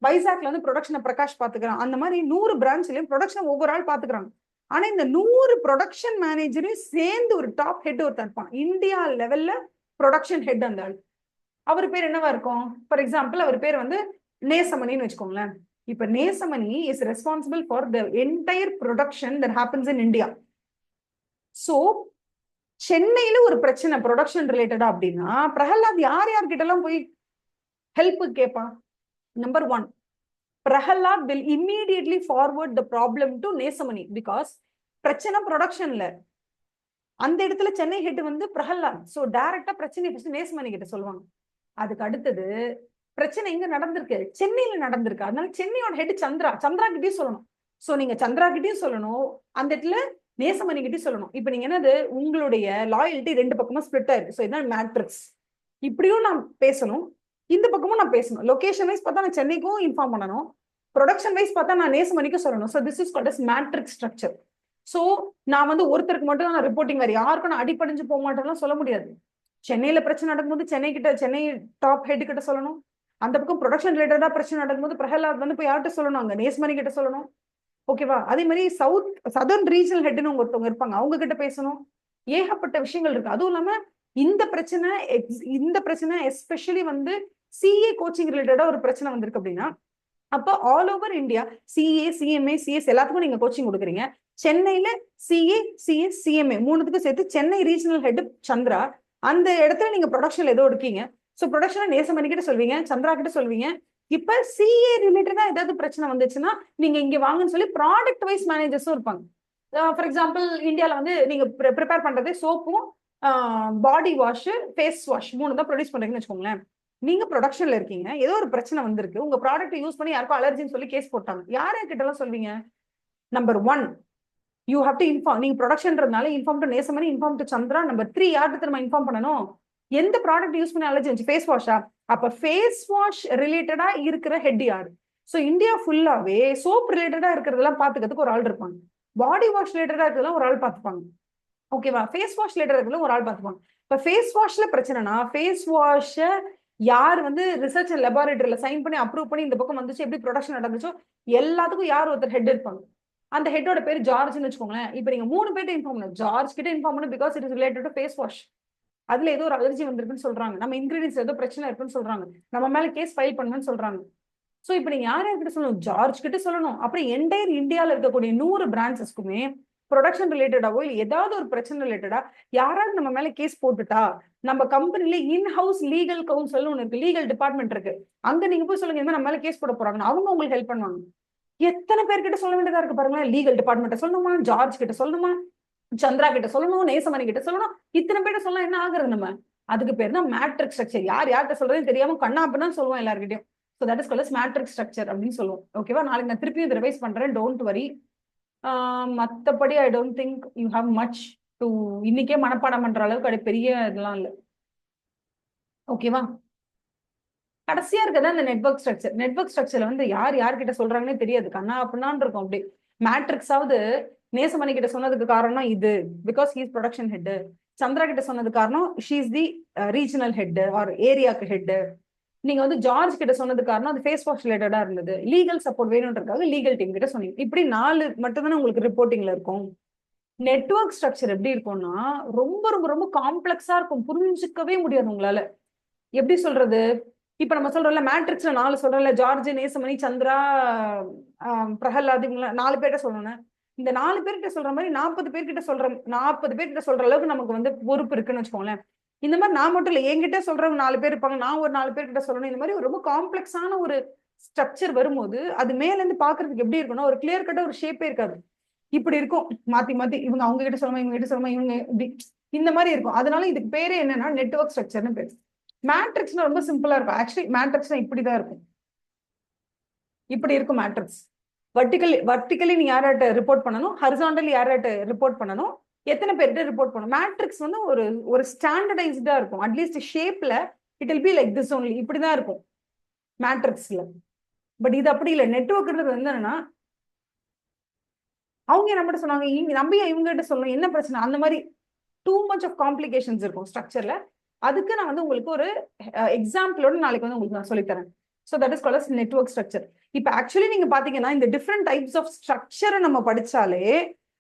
வைசாக்ல வந்து ப்ரொடக்ஷனை பிரகாஷ் பாத்துக்கிறான், அந்த மாதிரி 100 பிரான்ச்லயும் ப்ரொடக்ஷன் ஒவ்வொரு ஆள் பாத்துக்கிறாங்க. ஆனா இந்த 100 ப்ரொடக்ஷன் மேனேஜரையும் சேர்ந்து ஒரு டாப் ஹெட் ஒருத்தர் இருப்பான், இந்தியா லெவல்ல ப்ரொடக்ஷன் ஹெட். அந்த ஆள் அவர் பேர் என்னவா இருக்கும்? ஃபார் எக்ஸாம்பிள் அவர் பேர் வந்து நேசமணின்னு வச்சுக்கோங்களேன். இப்ப Nesamani is responsible for the entire production that happens in India. So சென்னையில ஒரு பிரச்சனை ப்ரொடக்ஷன் ரிலேட்டடா அப்படின்னா பிரகலாத் யார்கிட்ட எல்லாம் போய் ஹெல்ப் கேட்பான்? Number 1, Prahlad will immediately forward the problem to Nesamani because பிரச்சனை ப்ரொடக்ஷன்ல. அந்த இடத்துல சென்னை ஹெட் வந்து பிரகலாத். சோ டைரக்டா பிரச்சனை ஃபர்ஸ்ட் நேசமணி கிட்ட சொல்லுவாங்க. அதுக்கு அடுத்தது பிரச்சனை எங்க நடந்திருக்கு, சென்னையில நடந்திருக்கு. அதனால சென்னையோட ஹெட் சந்திரா, சந்திரா கிட்டயும் சொல்லணும். சோ நீங்க சந்திரா கிட்டயும் சொல்லணும், அந்த இடத்துல நேசமணி கிட்டயும் சொல்லணும். இப்ப நீங்க என்னது, உங்களுடைய லாயல்ட்டி 2 பக்கமும் ஸ்பிளிட் ஆயிருக்கு. சோ இதான் மேட்ரிக்ஸ். இப்படியும் நான் பேசணும், இந்த பக்கமும் நான் பேசணும். லொகேஷன் வைஸ் பார்த்தா நான் சென்னைக்கும் இன்ஃபார்ம் பண்ணணும், ப்ரொடக்ஷன் வைஸ் பார்த்தா நான் நேசமணிக்கும் சொல்லணும். So this is called as matrix structure. So நான் வந்து ஒருத்தருக்கு மட்டும் நான் ரிப்போர்ட்டிங், வேற யாருக்கும் நான் அடிப்படைஞ்சு போக மாட்டேன்னு சொல்ல முடியாது. சென்னையில பிரச்சனை நடக்கும்போது சென்னை டாப் ஹெட் கிட்ட சொல்லணும். அந்த பக்கம் ப்ரொடக்ஷன் ரிலேட்டடா பிரச்சனை நடக்கும்போது பிரகலாத் வந்து போய் யார்கிட்ட சொல்லணும், அங்க நேஸ்மணி கிட்ட சொல்லணும். ஓகேவா? அதே மாதிரி சதர்ன் ரீஜனல் ஹெட்னு ஒருத்தவங்க இருப்பாங்க, அவங்க கிட்ட பேசணும். ஏகப்பட்ட விஷயங்கள் இருக்கு. அதுவும் இல்லாம இந்த பிரச்சனை எஸ்பெஷலி வந்து சிஏ கோச்சிங் ரிலேட்டடா ஒரு பிரச்சனை வந்திருக்கு அப்படின்னா அப்ப all over India CA, CMA, CS எல்லாத்துக்கும் நீங்க கோச்சிங் கொடுக்குறீங்க. சென்னையில சிஏ, சிஎஸ், சிஎம்ஏ 3த்துக்கும் சேர்த்து சென்னை ரீஜனல் ஹெட் சந்திரா. அந்த இடத்துல நீங்க ப்ரொடக்ஷன்ல ஏதோ இருக்கீங்க. சோ ப்ரொடக்ஷனை நேசமணி கிட்ட சொல்வீங்க, சந்திரா கிட்ட சொல்வீங்க. இப்ப சிஏ ரிலேட்டடா ஏதாவது பிரச்சனை வந்துச்சுன்னா நீங்க இங்க வாங்கன்னு சொல்லி ப்ராடக்ட் வைஸ் மேனேஜர்ஸும் இருப்பாங்க. ஃபார் எக்ஸாம்பிள் இந்தியால வந்து நீங்க ப்ரிப்பேர் பண்றது சோப்பும் பாடி வாஷ், ஃபேஸ் வாஷ் 3 தான் ப்ரொடியூஸ் பண்றீங்கன்னு வச்சுக்கோங்களேன். நீங்க ப்ரொடக்ஷன்ல இருக்கீங்க, ஏதோ ஒரு பிரச்சனை வந்திருக்கு, உங்க ப்ராடக்ட் யூஸ் பண்ணி யாருக்கும் அலர்ஜின்னு சொல்லி கேஸ் போட்டாங்க. யார்கிட்ட எல்லாம் சொல்வீங்க? Number 1, you have to inform. நீங்க ப்ரொடக்ஷன்றதுனால inform to Nesamani, inform to Chandra. Number 3, யார்கிட்ட திரும்ப இன்ஃபார்ம் பண்ணணும்? எந்த ப்ராடக்ட் யூஸ் பண்ணி அலர்ஜி வந்துச்சு? ஃபேஸ் வாஷா? அப்ப ஃபேஸ் வாஷ் ரிலேட்டடா இருக்கிற ஹெட் யாரு? சோ இந்தியா ஃபுல்லாவே சோப் ரிலேட்டடா இருக்கிறதெல்லாம் பாத்துக்கிறதுக்கு ஒரு ஆள் இருப்பாங்க, பாடி வாஷ் ரிலேட்டடா இருக்கிறதெல்லாம் ஒரு ஆள் பாத்துப்பாங்க. ஓகேவா? ஃபேஸ் வாஷ் ரிலேட்டடா இருக்கிறதுல ஒரு ஆள் பாத்துப்பாங்க. இப்ப ஃபேஸ் வாஷ்ல பிரச்சனைனா ஃபேஸ் வாஷ யார் வந்து ரிசர்ச் அண்ட் லெபார்டரியில சைன் பண்ணி அப்ரூவ் பண்ணி இந்த பக்கம் வந்துச்சு, எப்படி ப்ரொடக்ஷன் நடந்துச்சோ எல்லாத்துக்கும் யார் ஒருத்தர் ஹெட் இருப்பாங்க. அந்த ஹெட்டோட பேர் ஜார்ஜ்னு வச்சுக்கோங்களேன். இப்ப நீங்க 3 பேர்ட்ட இன்ஃபார்ம் பண்ணணும். ஜார்ஜ் கிட்ட இன்ஃபார்ம் பண்ணணும் because it is related to face wash. அதுல ஏதோ ஒரு அலர்ஜி வந்திருக்குன்னு சொல்றாங்க, நம்ம இன்கிரீடியன்ஸ் ஏதோ பிரச்சனை இருக்குன்னு சொல்றாங்க, நம்ம மேல கேஸ் ஃபைல் பண்ணுன்னு சொல்றாங்க. சோ இப்ப நீங்க யார்கிட்ட சொல்லணும்? ஜார்ஜ் கிட்ட சொல்லணும். அப்புறம் என்டையர் இந்தியால இருக்கக்கூடிய 100 பிரான்ச்சஸ்க்குமே ப்ரொடக்ஷன் ரிலேட்டடாவோ இல்லை ஏதாவது ஒரு பிரச்சனை ரிலேட்டடா யாராவது நம்ம மேல கேஸ் போட்டுட்டா, நம்ம கம்பெனில இன்ஹவுஸ் லீகல் கவுன்சில் ஒன்று இருக்கு, லீகல் டிபார்ட்மெண்ட் இருக்கு. அங்க நீங்க போய் சொல்லுங்க இந்த மாதிரி நம்ம மேல கேஸ் போட போறாங்க, அவங்க உங்களுக்கு ஹெல்ப் பண்ணுவாங்க. எத்தனை பேர்கிட்ட சொல்ல வேண்டியதா இருக்கு பாருங்களேன். லீகல் டிபார்ட்மெண்ட் சொல்லணுமா, ஜார்ஜ் கிட்ட சொல்லணுமா, சந்திரா கிட்ட சொல்லணும், நேசமணி கிட்ட சொல்லணும், இத்தனை பேர்ட்ட சொல்லலாம். என்ன ஆகுறது நம்ம? அதுக்கு பேர் தான் மேட்ரிக்ஸ் ஸ்ட்ரக்சர். யார் யார்கிட்ட சொல்றதுன்னு தெரியாம கண்ணா அப்படின்னு சொல்லுவோம் எல்லாருக்கிட்டையும். So that is called matrix structure அப்படின்னு சொல்லுவோம். ஓகேவா? நாளைக்கு நான் திருப்பியும் ரிவைஸ் பண்றேன், டோன்ட் வரி. மத்தபடி I don't think you have much to இன்னைக்கே மனப்பாடம் பண்ற அளவுக்கு அது பெரிய இதெல்லாம் இல்லை. ஓகேவா? கடைசியா இருக்கதான் இந்த நெட்வொர்க் ஸ்ட்ரக்சர். நெட்வொர்க் ஸ்ட்ரக்சர்ல வந்து யார் யார்கிட்ட சொல்றாங்கன்னே தெரியாது, கண்ணா அப்படின்னான் இருக்கும். அப்படி மேட்ரிக்ஸாவது நேசமணி கிட்ட சொன்னதுக்கு காரணம் இது, because he's production head. Chandra கிட்ட சொன்னது காரணம் she is the regional head or ஏரியாக்கு ஹெட். நீங்க வந்து ஜார்ஜ் கிட்ட சொன்னது காரணம் அது ஃபேஸ் வாஷ் ரிலேட்டடா இருந்தது. லீகல் சப்போர்ட் வேணும்ன்றதுக்காக லீகல் டீம் கிட்ட சொன்னீங்க. இப்படி 4 மட்டும் தானே உங்களுக்கு ரிப்போர்ட்டிங்ல இருக்கும். நெட்வொர்க் ஸ்ட்ரக்சர் எப்படி இருக்கும்னா ரொம்ப ரொம்ப ரொம்ப காம்ப்ளெக்ஸா இருக்கும், புரிஞ்சுக்கவே முடியாது உங்களால. எப்படி சொல்றது? இப்ப நம்ம சொல்றோம்ல மேட்ரிக்ஸ்ல 4 சொல்றோம்ல, ஜார்ஜ், நேசமணி, சந்திரா, பிரகலாத், இவங்க 4 பேர்கிட்ட சொல்லணும். இந்த 4 பேர்கிட்ட சொல்ற மாதிரி 40 பேர்கிட்ட சொல்ற அளவுக்கு நமக்கு வந்து பொறுப்பு இருக்குன்னு வச்சுக்கோங்களேன். இந்த மாதிரி நான் மட்டும் இல்லை, என்கிட்ட சொல்றவங்க 4 பேர் இருப்பாங்க, நான் ஒரு 4 பேர்கிட்ட சொல்லணும். இந்த மாதிரி ரொம்ப காம்ப்ளெக்ஸான ஒரு ஸ்ட்ரக்சர் வரும்போது அது மேல இருந்து பாக்குறதுக்கு எப்படி இருக்கும்னா ஒரு கிளியர் கட்டா ஒரு ஷேப்பே இருக்காது. இப்படி இருக்கும், மாத்தி மாத்தி இவங்க அவங்க கிட்ட சொல்லுமா, இவங்க கிட்ட சொல்லுமா, இவங்க இப்படி இந்த மாதிரி இருக்கும். அதனால இதுக்கு பேரு என்னன்னா நெட்வொர்க் ஸ்ட்ரக்சர்னு பேரு. மேட்ரிக்ஸ்னா ரொம்ப சிம்பிளா இருக்கும். ஆக்சுவலி மேட்ரிக்ஸ்னா இப்படிதான் இருக்கும். இப்படி இருக்கும் மேட்ரிக்ஸ். வர்டிகலி நீ யார்கிட்ட ரிப்போர்ட் பண்ணணும், ஹரிசாண்டலி யார்கிட்ட ரிப்போர்ட் பண்ணணும், எத்தனை பேர்கிட்ட ரிப்போர்ட் பண்ணணும். மேட்ரிக்ஸ் வந்து ஒரு ஸ்டாண்டர்டைஸ்டா இருக்கும். அட்லீஸ்ட் ஷேப்ல it will be like this only, இப்படிதான் இருக்கும் மேட்ரிக்ஸ்ல. பட் இது அப்படி இல்லை. நெட்வொர்க்ன்றது வந்து என்னன்னா அவங்க நம்மகிட்ட சொன்னாங்க, நம்பியா இவங்க கிட்ட சொல்லணும், என்ன பிரச்சனை, அந்த மாதிரி டூ மச் ஆஃப் காம்ப்ளிகேஷன்ஸ் இருக்கும் ஸ்ட்ரக்சர்ல. அதுக்கு நான் வந்து உங்களுக்கு ஒரு எக்ஸாம்பிளோட நாளைக்கு வந்து உங்களுக்கு நான் சொல்லித்தரேன். So that is called as network structure. இப்போ ஆக்சுவலி நீங்க பாத்தீங்கன்னா இந்த டிஃப்ரெண்ட் டைப்ஸ் ஆஃப் ஸ்ட்ரக்சரை நம்ம படிச்சாலே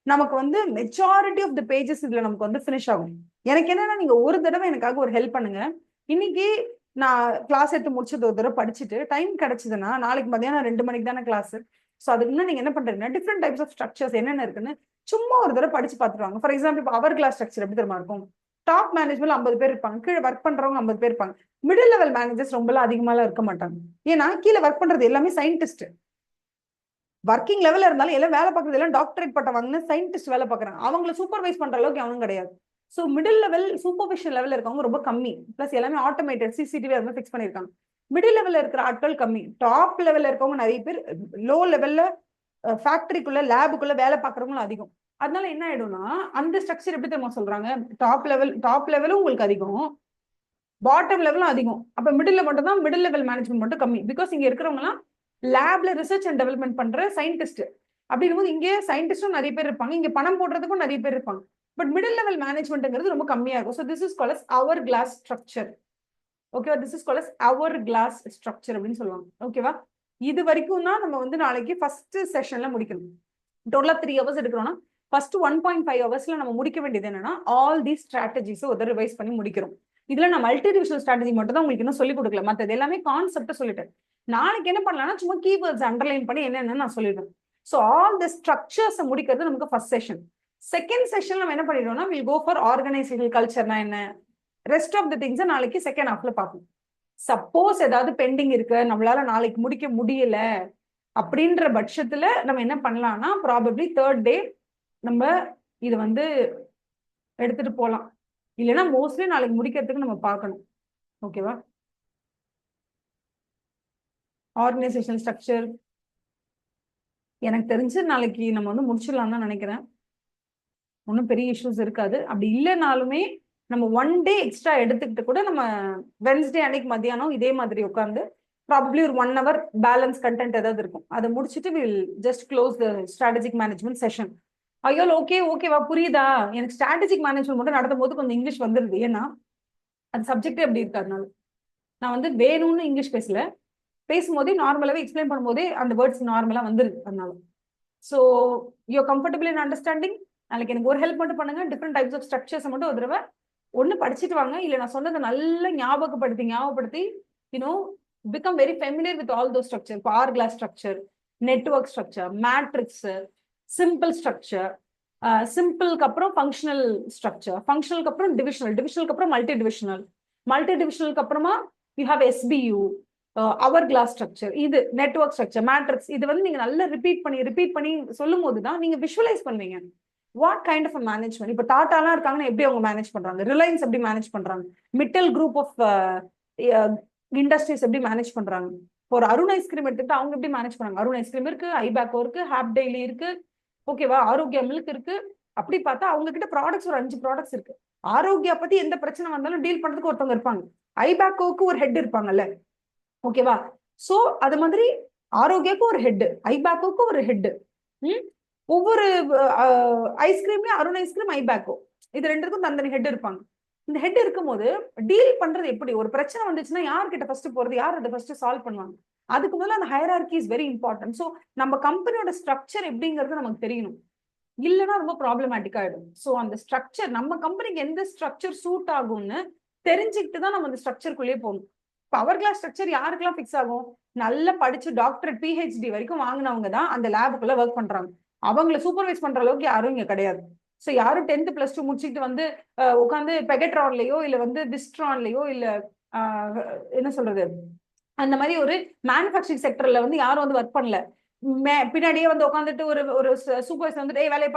நமக்கு வந்து மெஜாரிட்டி ஆஃப் த பேஜஸ் இதுல நமக்கு வந்து ஃபினிஷ் ஆகும். எனக்கு என்னன்னா நீங்க ஒரு தடவை எனக்காக ஒரு ஹெல்ப் பண்ணுங்க. இன்னைக்கு நான் கிளாஸ் எடுத்து முடிச்சது ஒரு தடவை படிச்சுட்டு டைம் கிடைச்சதுன்னா நாளைக்கு மதியானம் 2 மணிக்கு தானே கிளாஸ். ஸோ அதுக்கு இன்னும் நீங்க என்ன பண்றீங்கன்னா டிஃப்ரெண்ட் டைப்ஸ் ஆஃப் ஸ்ட்ரக்சர்ஸ் என்னென்ன இருக்குன்னு சும்மா ஒரு தடவை படிச்சு பார்த்துருவாங்க. ஃபார் எக்ஸாம்பிள் இப்போ அவர் கிளாஸ் ஸ்ட்ரக்சர் எப்படி தெரியுமா இருக்கும்? டாப் மேனேஜ்மெண்ட் 50 பேர் இருப்பாங்க, கீழே ஒர்க் பண்றவங்க 50 பேர் இருப்பாங்க. மிடில் லெவல் மேனேஜர்ஸ் ரொம்ப அதிகமாலாம் இருக்க மாட்டாங்க. ஏன்னா கீழே ஒர்க் பண்றது எல்லாமே சயின்டிஸ்ட். ஒர்க்கிங் லெவல்ல இருந்தாலும் எல்லாம் வேலை பார்க்கறது எல்லாம் டாக்டரேட் பட்டம் வாங்கின சயின்டிஸ்ட் வேலை பார்க்குறாங்க. அவங்களை சூப்பர்வைஸ் பண்ற அளவுக்கு அவனும் கிடையாது. So middle level supervision level இருக்கவங்க ரொம்ப கம்மி. பிளஸ் எல்லாமே ஆட்டோமேட்டட் சிசிடிவி அது ஃபிக்ஸ் பண்ணிருக்காங்க. மிடில் லெவல்ல இருக்கிற ஆட்கள் கம்மி. டாப் லெவல்ல இருக்கவங்க நிறைய பேர், லோ லெவல்ல ஃபேக்டரிக்குள்ள லேபுக்குள்ள வேலை பார்க்குறவங்களும் அதிகம். அதனால என்ன ஆயிடும்னா அந்த ஸ்ட்ரக்சர் எப்படி தெரியுமா சொல்றாங்க? டாப் லெவலும் உங்களுக்கு அதிகம், பாட்டம் லெவலும் அதிகம். அப்ப மிடில் மட்டும் தான், மிடில் லெவல் மேனேஜ்மெண்ட் மட்டும் கம்மி. பிகாஸ் இங்க இருக்கிறவங்க எல்லாம் லேப்ல ரிசர்ச் அண்ட் டெவலப்மெண்ட் பண்ற சயின்டிஸ்ட். அப்படிங்கும்போது இங்கே சயின்டிஸ்டும் நிறைய பேர் இருப்பாங்க, இங்க பணம் போடுறதுக்கும் நிறைய பேர் இருப்பாங்க. பட் மிடில் லெவல் மேனேஜ்மெண்ட்ங்கிறது ரொம்ப கம்மியா இருக்கும். So this is called as our class structure. ஓகேவா? This is called as our class structure அப்படின்னு சொல்லுவாங்க. ஓகேவா? இது வரைக்கும் தான் நம்ம வந்து நாளைக்கு ஃபர்ஸ்ட் செஷன்ல முடிக்கணும். டோட்டலா 3 ஹவர்ஸ் எடுக்கிறோம்னா ஃபர்ஸ்ட் 1.5 ஹவர்ஸ்ல நம்ம முடிக்க வேண்டியது என்னன்னா ஆல் தி ஸ்ட்ராட்டஜிஸ் ஒரு ரிவைஸ் பண்ணி முடிக்கிறோம். இதுல நான் மல்டி டிவிஷனல் ஸ்ட்ராட்டஜி மட்டும் தான் உங்களுக்கு இன்னும் சொல்லிக் கொடுக்கல, மற்றது எல்லாமே கான்செப்ட் சொல்லிட்டேன். நாளைக்கு என்ன பண்ணலாம்னா சும்மா கீவேர்ட்ஸ் அண்டர்லைன் பண்ணி என்னென்னு நான் சொல்லிடுறேன். ஸோ ஆல் தி ஸ்ட்ரக்சர்ஸ் முடிக்கிறது நமக்கு ஃபர்ஸ்ட் செஷன். செகண்ட் செஷன் நம்ம என்ன பண்ணிடுவோம்னா வில் கோ ஃபார் ஆர்கனைசேஷனல் கல்ச்சர்னா என்ன, ரெஸ்ட் ஆஃப் தி திங்ஸ் நாளைக்கு செகண்ட் ஹாஃப்ல பார்ப்போம். சப்போஸ் ஏதாவது பெண்டிங் இருக்கு, நம்மளால நாளைக்கு முடிக்க முடியல அப்படின்ற பட்சத்துல நம்ம என்ன பண்ணலாம்னா ப்ராபப்ளி தேர்ட் டே நம்ம இதை வந்து எடுத்துட்டு போகலாம். இல்லைன்னா மோஸ்ட்லி நாளைக்கு முடிக்கிறதுக்கு நம்ம பார்க்கணும். ஓகேவா? ஆர்கனைசேஷனல் ஸ்ட்ரக்சர் எனக்கு தெரிஞ்சு நாளைக்கு நம்ம வந்து முடிச்சிடலாம் தான் நினைக்கிறேன். ஒன்றும் பெரிய இஷ்யூஸ் இருக்காது. அப்படி இல்லைனாலுமே நம்ம 1 டே எக்ஸ்ட்ரா எடுத்துக்கிட்டு கூட நம்ம வென்ஸ்டே அன்னைக்கு மத்தியானம் இதே மாதிரி உட்காந்து ப்ராபப்ளி ஒரு 1 hour பேலன்ஸ் கண்டென்ட் ஏதாவது இருக்கும், அதை முடிச்சுட்டு will just close the strategic management session. ஐயோ ஓகேவா புரியுதா? எனக்கு ஸ்ட்ராட்டஜிக் மேனேஜ்மெண்ட் மட்டும் நடத்தும் போது கொஞ்சம் இங்கிலீஷ் வந்துருது, ஏன்னா அது சப்ஜெக்டே அப்படி இருக்காதுனால. நான் வந்து வேணும்னு இங்கிலீஷ் பேசல, பேசும்போதே நார்மலாவே எக்ஸ்பிளைன் பண்ணும்போதே அந்த வேர்ட்ஸ் நார்மலா வந்துருது. அதனால so you comfortable in understanding. நாளைக்கு எனக்கு ஒரு ஹெல்ப் மட்டும் பண்ணுங்க, டிஃப்ரெண்ட் டைப்ஸ் ஆஃப் ஸ்ட்ரக்சர்ஸ் மட்டும் ஒரு தடவை ஒன்று படிச்சுட்டு வாங்க. இல்லை நான் சொன்னதை நல்லா ஞாபகப்படுத்தி you know become very familiar with all those structure. இப்போ our class structure, network structure, matrix, simple structure, சிம்பிளுக்கு அப்புறம் ஃபங்க்ஷனல் ஸ்ட்ரக்சர், ஃபங்க்ஷனலுக்கு அப்புறம் டிவிஷனல், டிவிஷனலுக்கு அப்புறம் மல்டி டிவிஷனல், மல்டி டிவிஷனலுக்கு அப்புறமா you have SBU, our class structure, இது நெட்வொர்க் ஸ்ட்ரக்சர், மேட்ரிக்ஸ். இது வந்து நீங்க நல்லா ரிப்பீட் பண்ணி சொல்லும் போது தான் நீங்க விஷுவலைஸ் பண்ணுவீங்க வாட் கைண்ட் ஆஃப் மேனேஜ்மெண்ட். இப்போ டாட்டாலாம் இருக்காங்கன்னா எப்படி அவங்க மேனேஜ் பண்றாங்க, ரிலையன்ஸ் எப்படி மேனேஜ் பண்றாங்க, மிட்டல் குரூப் ஆஃப் இண்டஸ்ட்ரீஸ் எப்படி மேனேஜ் பண்றாங்க, ஒரு அருண் ஐஸ்கிரீம் எடுத்துக்கிட்டு அவங்க எப்படி மேனேஜ் பண்ணாங்க. அருண் ஐஸ்கிரீம் இருக்கு, ஐபேக்கோ இருக்கு, ஹாப் டெய்லி இருக்கு, ஓகேவா, ஆரோக்கியா மில்க் இருக்கு. அப்படி பார்த்தா அவங்க கிட்ட ப்ராடக்ட்ஸ் ஒரு 5 ப்ராடக்ட்ஸ் இருக்கு. ஆரோக்கியா பத்தி எந்த பிரச்சனை வந்தாலும் டீல் பண்றதுக்கு ஒருத்தவங்க இருப்பாங்க. ஐபேக்கோக்கு ஒரு ஹெட் இருப்பாங்கல்ல, ஓகேவா. சோ அது மாதிரி ஆரோக்கியாக்கு ஒரு ஹெட், ஐபேக்கோக்கு ஒரு ஹெட். ஒவ்வொரு ஐஸ்கிரீம்லயும் அருண் ஐஸ்கிரீம், ஐபேக்கோ, இது ரெண்டுக்கும் தந்தனி ஹெட் இருப்பாங்க. இந்த ஹெட் இருக்கும்போது டீல் பண்றது எப்படி, ஒரு பிரச்சனை வந்துச்சுன்னா யார்கிட்ட ஃபர்ஸ்ட் போறது, யார் அதை ஃபர்ஸ்ட் சால்வ் பண்ணுவாங்க. அதுக்கு முதல்ல அந்த hierarchy is very important. So நம்ம கம்பெனியோட ஸ்ட்ரக்சர் எப்படிங்கிறது நமக்கு தெரியணும், இல்லைன்னா ரொம்ப ப்ராப்ளமேட்டிக் ஆயிடும். ஸோ அந்த ஸ்ட்ரக்சர் நம்ம கம்பெனிக்கு எந்த ஸ்ட்ரக்சர் சூட் ஆகும்னு தெரிஞ்சுக்கிட்டு தான் நம்ம அந்த ஸ்ட்ரக்சருக்குள்ளேயே போகணும். பவர் கிளாஸ் ஸ்ட்ரக்சர் யாருக்கெல்லாம் ஃபிக்ஸ் ஆகும், நல்லா படிச்சு டாக்டரேட் PhD வரைக்கும் வாங்கினவங்க தான் அந்த லேபுக்குள்ள ஒர்க் பண்றாங்க. அவங்களை சூப்பர்வைஸ் பண்ற அளவுக்கு யாரும் இங்க கிடையாது. ஸோ யாரும் 10th +2 முடிச்சுட்டு வந்து உட்காந்து பெகட்ரான்லயோ இல்ல வந்து விஸ்ட்ரான்லயோ இல்ல என்ன சொல்றது, அந்த மாதிரி ஒரு மேனுஃபேக்சரிங் செக்டர்ல வந்து யாரும் வந்து ஒர்க் பண்ணல. பின்னாடியே வந்து உட்காந்துட்டு ஒரு சூப்பர்வைசர் வந்துட்டு வேலையை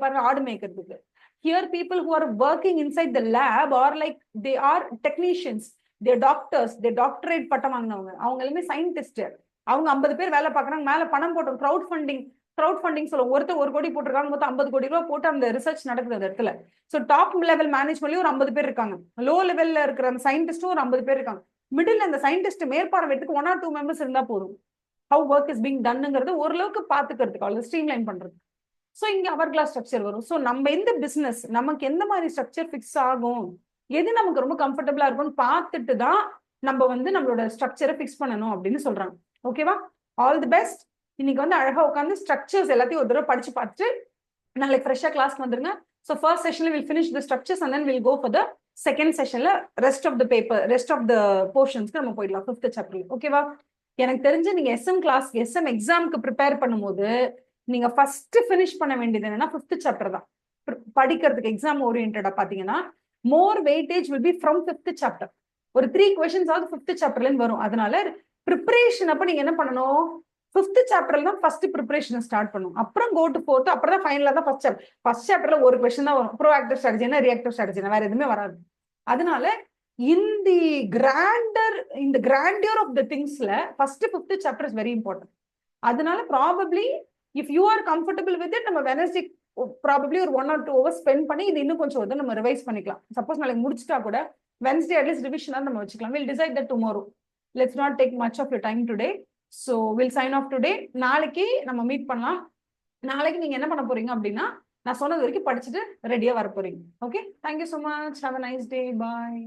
பாரு ஆடு மேய்க்கிறதுக்கு. Here people who are working inside the lab are like they are technicians, they doctors, they doctorate பட்டம் வாங்கினவங்க, அவங்க எல்லாமே சயின்டிஸ்ட். அவங்க 50 பேர் வேலை பார்க்கறாங்க, மேல பணம் போட்டோம், க்ரௌட் ஃபண்டிங் சொல்லுவோம். ஒருத்தர் 1 கோடி போட்டிருக்காங்க, மொத்தம் 50 கோடி ரூபாய் போட்டு அந்த ரிசர்ச் நடக்குது அந்த இடத்துல. ஸோ டாப் லெவல் மேனேஜ்மெண்ட்லயும் ஒரு 50 பேர் இருக்காங்க, லோ லெவல்ல இருக்கிற அந்த சயின்டிஸ்டும் ஒரு 50 பேர் இருக்காங்க. மிடில் அந்த சயின்டிஸ்ட் மேற்பார்வைக்கு 1 or 2 மெம்பர்ஸ் இருந்தா போதும், ஹவு ஒர்க் இஸ் பீங் டன்ங்கிறது ஓரளவுக்கு பாத்துக்கிறதுக்கு, அவ்வளவு ஸ்ட்ரீம்லைன் பண்றது. ஸோ இங்க அவர் கிளாஸ் ஸ்ட்ரக்சர் வரும். ஸோ நம்ம எந்த பிசினஸ், நமக்கு எந்த மாதிரி ஸ்ட்ரக்சர் ஃபிக்ஸ் ஆகும், எது நமக்கு ரொம்ப கம்ஃபர்டபுளா இருக்கும்னு பார்த்துட்டு தான் நம்ம வந்து நம்மளோட ஸ்ட்ரக்சரை ஃபிக்ஸ் பண்ணணும் அப்படின்னு சொல்றாங்க. ஓகேவா, ஆல் தி பெஸ்ட். இன்னைக்கு வந்து அழகா உட்காந்து ஸ்ட்ரக்சர்ஸ் எல்லாத்தையும் ஒரு தடவை படிச்சு பார்த்துட்டு நாளைக்கு ஃப்ரெஷ்ஷா கிளாஸ்க்கு வந்துருங்க. ஸோ ஃபர்ஸ்ட் செஷன்ல will finish the structures and then will go for the second செஷன்ல ரெஸ்ட் ஆஃப் த போர்ஷன்ஸ்க்கு நம்ம போயிடலாம் 5th சாப்டர்ல. ஓகேவா, எனக்கு தெரிஞ்சு நீங்க எஸ்எம் எக்ஸாமுக்கு ப்ரிப்பேர் பண்ணும்போது நீங்க ஃபர்ஸ்ட் ஃபினிஷ் பண்ண வேண்டியது என்னன்னா 5th சாப்டர் தான். படிக்கிறதுக்கு எக்ஸாம் ஓரியன்டா பாத்தீங்கன்னா மோர் weightage will be from 5th chapter. ஒரு 3 questions ஆவது 5th சாப்டர்ல இருந்து வரும். அதனால ப்ரிப்பரேஷன் அப்ப நீங்க என்ன பண்ணணும், 5th சாப்டர்ல தான் ஃபர்ஸ்ட் ப்ரிப்பரேஷன் ஸ்டார்ட் பண்ணும், அப்புறம் கோ டு 4th, அப்புறம் தான் ஃபைனலா தான் ஃபர்ஸ்ட் சாப்டர்ல ஒரு கொஸ்டின் தான் வரும், ப்ரோஆக்டிவ் ஸ்ட்ராட்டஜினா ரியாக்டிவ் ஸ்ட்ராட்டஜினா, வேற எதுவுமே வராது. அதனால இந்த கிராண்டியர் ஆஃப் த திங்ஸ்ல first 5th chapter is very important. அதனால probably if you are comfortable with it, நம்ம வெனஸ்டே ப்ராபப்ளி ஒரு 1 or 2 hours ஸ்பெண்ட் பண்ணி இது இன்னும் கொஞ்சம் வந்து நம்ம ரிவைஸ் பண்ணிக்கலாம். சப்போஸ் நாளைக்கு முடிச்சிட்டா கூட வெனஸ்டே அட்லீஸ்ட் ரிவிஷனா நம்ம வச்சுக்கலாம். Will decide that tomorrow. Let's not take much of your time today. So will sign off today. நாளைக்கு நம்ம மீட் பண்ணலாம். நாளைக்கு நீங்க என்ன பண்ண போறீங்க அப்படின்னா, நான் சொன்னது வரைக்கும் படிச்சுட்டு ரெடியா வர போறீங்க. Okay, thank you so much, have a nice day, bye.